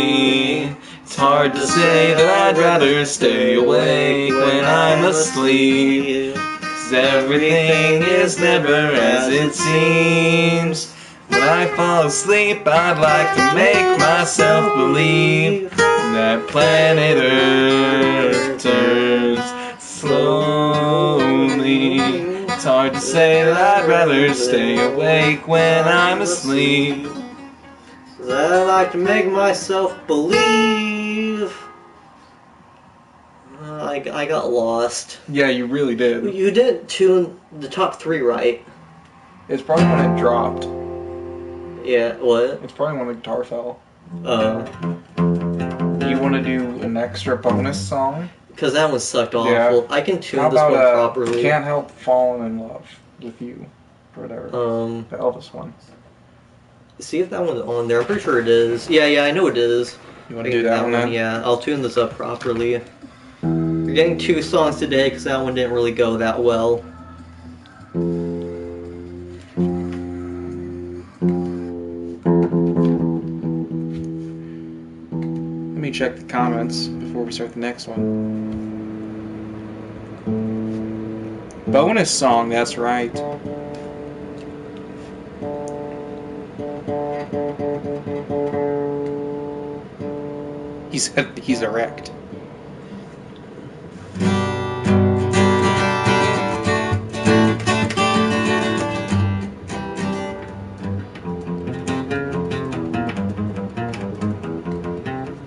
It's hard to say that I'd rather stay awake when I'm asleep, 'cause everything is never as it seems. When I fall asleep, I'd like to make myself believe that planet Earth turns slowly. It's hard to say that I'd rather stay awake when I'm asleep. I like to make myself believe I I got lost. Yeah, you really did. You didn't tune the top 3 right. It's probably when it dropped. Yeah, what? It's probably when the guitar fell. Oh. You want to do an extra bonus song? Because that one sucked awful. Yeah. I can tune How this one about properly. Can't Help Falling in Love with You? Or whatever. The Elvis one. See if that one's on there. I'm pretty sure it is. Yeah, I know it is. You want to do that one then? Yeah, I'll tune this up properly. You're getting 2 songs today because that one didn't really go that well. Let me check the comments before we start the next one. Bonus song, that's right. He said he's erect.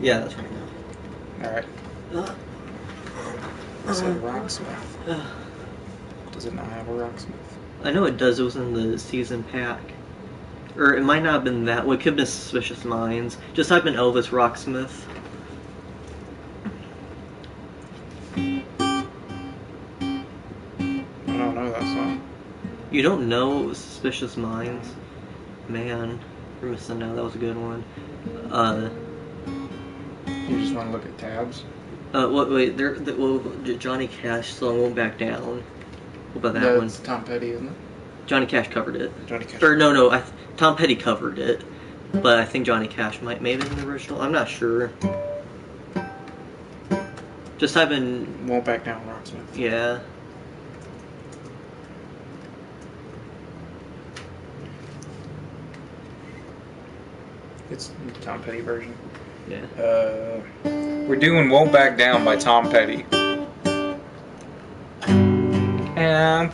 Yeah, that's right. Alright. Is it a Rocksmith? Does it not have a Rocksmith? I know it does. It was in the season pack. Or it might not have been that. Well, it could have been Suspicious Minds. Just type in Elvis Rocksmith. I don't know that song. You don't know Suspicious Minds? Man, you're missing out. That was a good one. You just want to look at tabs? Wait, the Johnny Cash song Won't Back Down. What about that No, one? it's Tom Petty, isn't it? Johnny Cash covered it. Johnny Cash. Or no, Tom Petty covered it. But I think Johnny Cash might maybe in the original. I'm not sure. Just type in... Won't Back Down, Rocksmith. Yeah. It's the Tom Petty version. Yeah. We're doing Won't Back Down by Tom Petty. And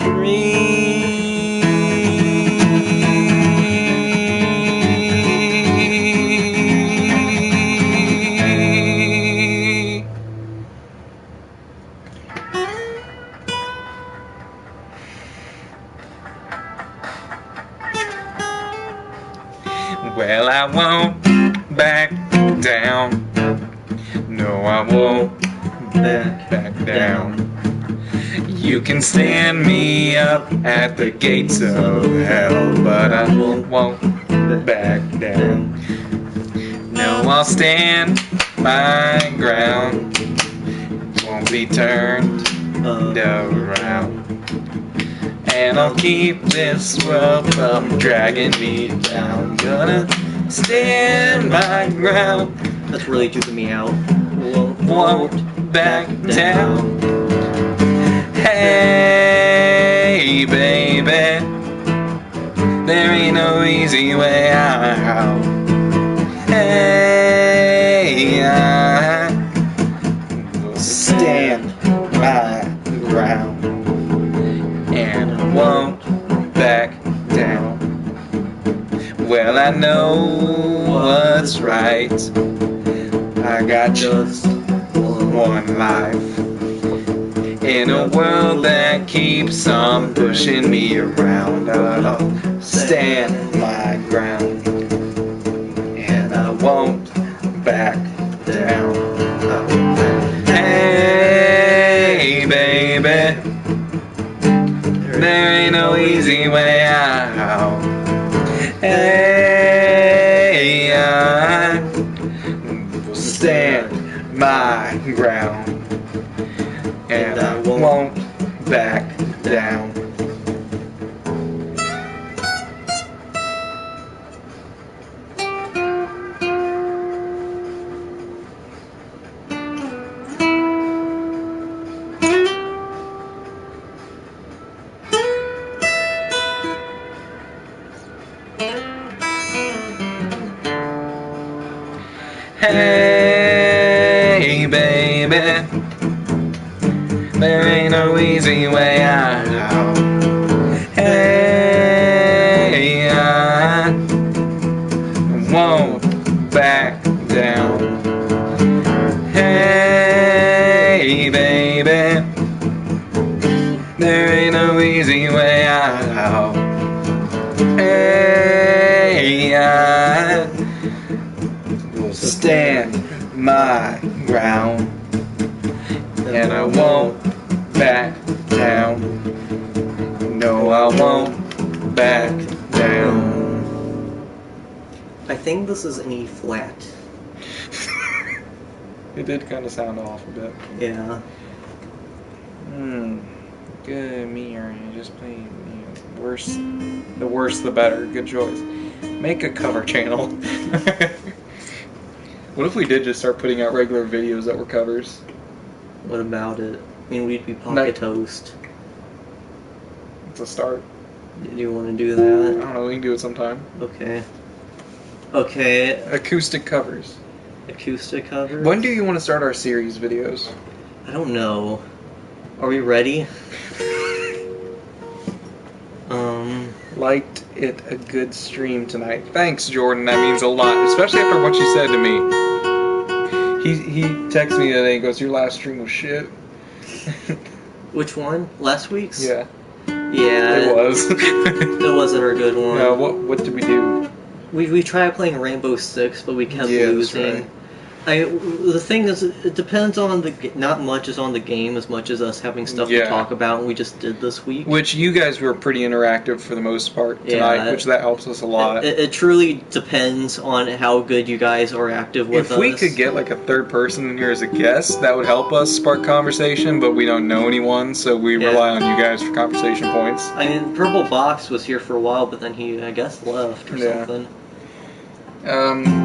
well, I won't back down. No, I won't back down. You can stand me up at the gates of hell, but I won't back down. No, I'll stand my ground. Won't be turned around. And I'll keep this world from dragging me down. Gonna stand my ground. That's really juking me out. Won't back down. Hey, baby, there ain't no easy way out. Hey, I will stand my ground and I won't back down. Well, I know what's right. I got just one life. In a world that keeps on pushing me around, I'll stand my ground, and I won't back down. Hey, baby, there ain't no easy way out. Hey, I will stand my ground. And I won't back down. Hey, baby, there ain't no easy way out. Hey, I won't back down. Hey, baby, easy way out. Hey, I will stand my ground, and I won't back down. No, I won't back down. I think this is an E flat. It did kind of sound off a bit. Yeah. Good, me or you just play worse. The worse, the better. Good choice. Make a cover channel. What if we did just start putting out regular videos that were covers? What about it? I mean, we'd be pocket Like- toast. It's a start. Do you want to do I that? don't know. We can do it sometime. Okay. Okay. Acoustic covers. Acoustic cover. When do you want to start our series videos? I don't know. Are we ready? Liked it a good stream tonight. Thanks, Jordan. That means a lot, especially after what you said to me. He texted me today and goes, "Your last stream was shit." Which one? Last week's? Yeah, Yeah. it was. It wasn't a good one. What did we do? We tried playing Rainbow Six, but we kept Yeah, that's losing. right. The thing is, it depends on not much is on the game as much as us having stuff to Yeah. talk about, and we just did this week. Which you guys were pretty interactive for the most part tonight, Yeah. which that helps us a lot. It truly depends on how good you guys are active with us. If we could get like a third person in here as a guest, that would help us spark conversation, but we don't know anyone, so we Yeah. rely on you guys for conversation points. I mean, Purple Box was here for a while, but then he, I guess, left or Yeah. something.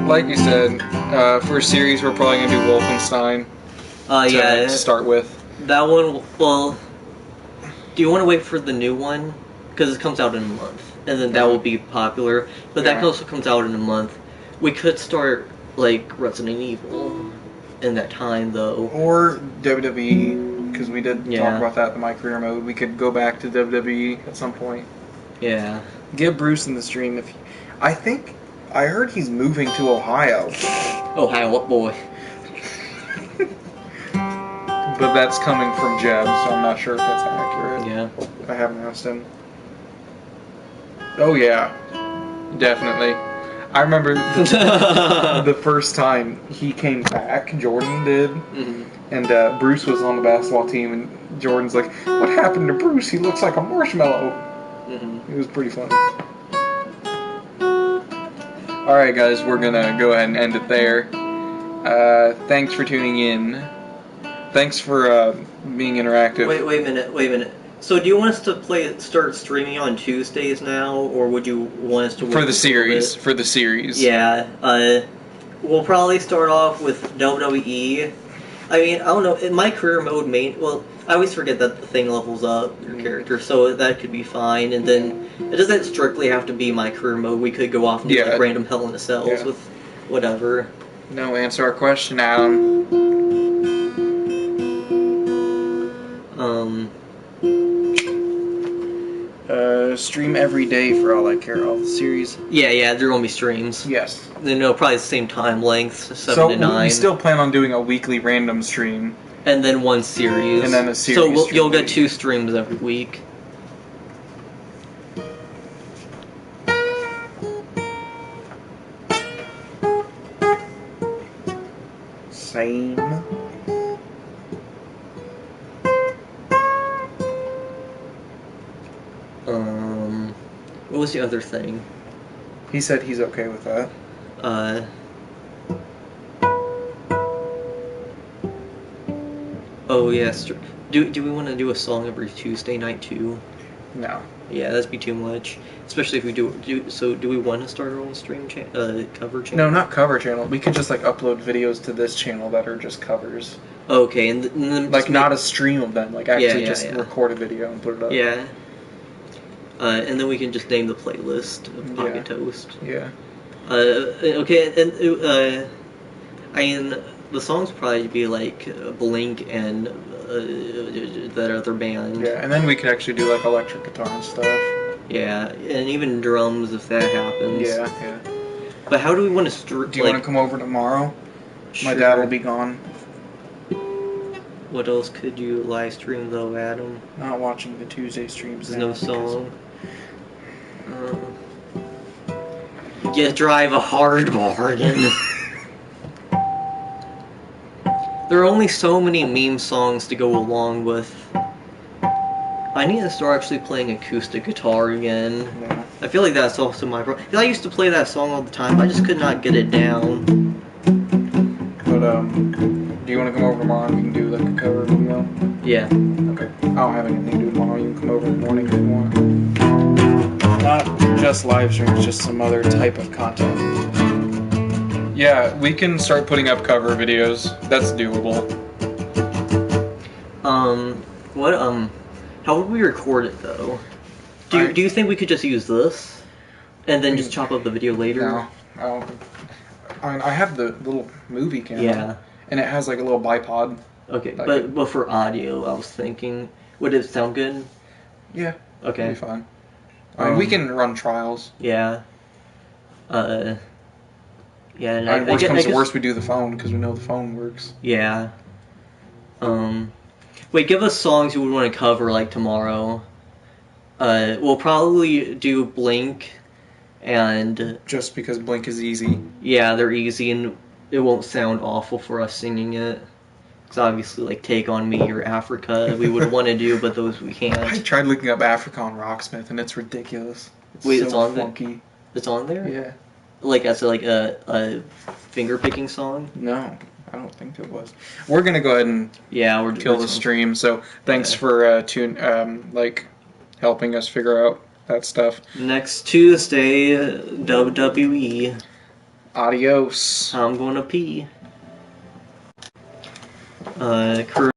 Like you said, for a series we're probably going to do Wolfenstein Yeah, to start with. that one, well, do you want to wait for the new one? Because it comes out in a month, and then that will be popular, but that Yeah. also comes out in a month. We could start, like, Resident Evil in that time, though. Or WWE, because we did Yeah. talk about that in my career mode. We could go back to WWE at some point. Yeah. Get Bruce in the stream. I heard he's moving to Ohio. Ohio, what boy? But that's coming from Jeb, so I'm not sure if that's accurate. Yeah. I haven't asked him. Oh yeah, definitely. I remember the first time he came back, Jordan did, and Bruce was on the basketball team, and Jordan's like, "What happened to Bruce? He looks like a marshmallow." It was pretty funny. Alright guys, we're gonna go ahead and end it there. Thanks for tuning in. Thanks for being interactive. Wait a minute. So do you want us to start streaming on Tuesdays now, or would you want us to wait For the a little series. bit? For the series. Yeah, we'll probably start off with WWE. I mean, I don't know, in my career mode well, I always forget that the thing levels up your character, so that could be fine, and then it doesn't strictly have to be my career mode. We could go off and do like random Hell in a Cells with whatever. No, answer our question, Adam. Stream every day for all I care, all the series. Yeah, there won't be streams. Yes. Then probably the same time length, 7 to 9. We still plan on doing a weekly random stream. And then one series. And then a series So you'll stream. get 2 streams every week. Same. What was the other thing? He said he's okay with that. Oh yes. Do we want to do a song every Tuesday night too? No. Yeah, that'd be too much. Especially if we do we want to start our own stream cover channel? No, not cover channel. We could just like upload videos to this channel that are just covers. Okay, and then Like not a stream of them. Like actually Yeah, just yeah. record a video and put it up. Yeah. And then we can just name the playlist of Pocket Toast. Yeah. Okay, and I mean, the songs probably be like Blink and that other band. Yeah, and then we could actually do like electric guitar and stuff. Yeah, and even drums if that happens. Yeah. But how do we want to Do you want to come over tomorrow? Sure. My dad will be gone. What else could you live stream though, Adam? Not watching the Tuesday streams. There's now no because- song. Get drive a hard bargain. There are only so many meme songs to go along with. I need to start actually playing acoustic guitar again. Yeah. I feel like that's also my problem. I used to play that song all the time. I just could not get it down. But do you want to come over tomorrow and we can do like a cover video? Yeah. Okay. I don't have anything to do tomorrow. You can come over in the morning if you want. Not just live streams, just some other type of content. Yeah, we can start putting up cover videos. That's doable. How would we record it though? Do you think we could just use this? And then just chop up the video later? No. I mean, I have the little movie camera. Yeah. And it has like a little bipod. Okay, Like but for audio, I was thinking, would it sound good? Yeah. Okay. It'll be fine. I mean, we can run trials. Yeah. Yeah, and And worst comes to guess- worst, we do the phone because we know the phone works. Yeah. Wait, give us songs you would want to cover like tomorrow. We'll probably do Blink, and Just because Blink is easy. yeah, they're easy and it won't sound awful for us singing it. Because obviously, like Take on Me or Africa, we would want to do, but those we I can't. tried looking up Africa on Rocksmith and it's ridiculous. It's Wait, so it's on there? funky. It's on there. Yeah. Like as a finger picking song. No, I don't think it was. We're gonna go ahead and Yeah, we're kill the stream. So thanks for helping us figure out that stuff. Next Tuesday, WWE. Adios. I'm gonna pee.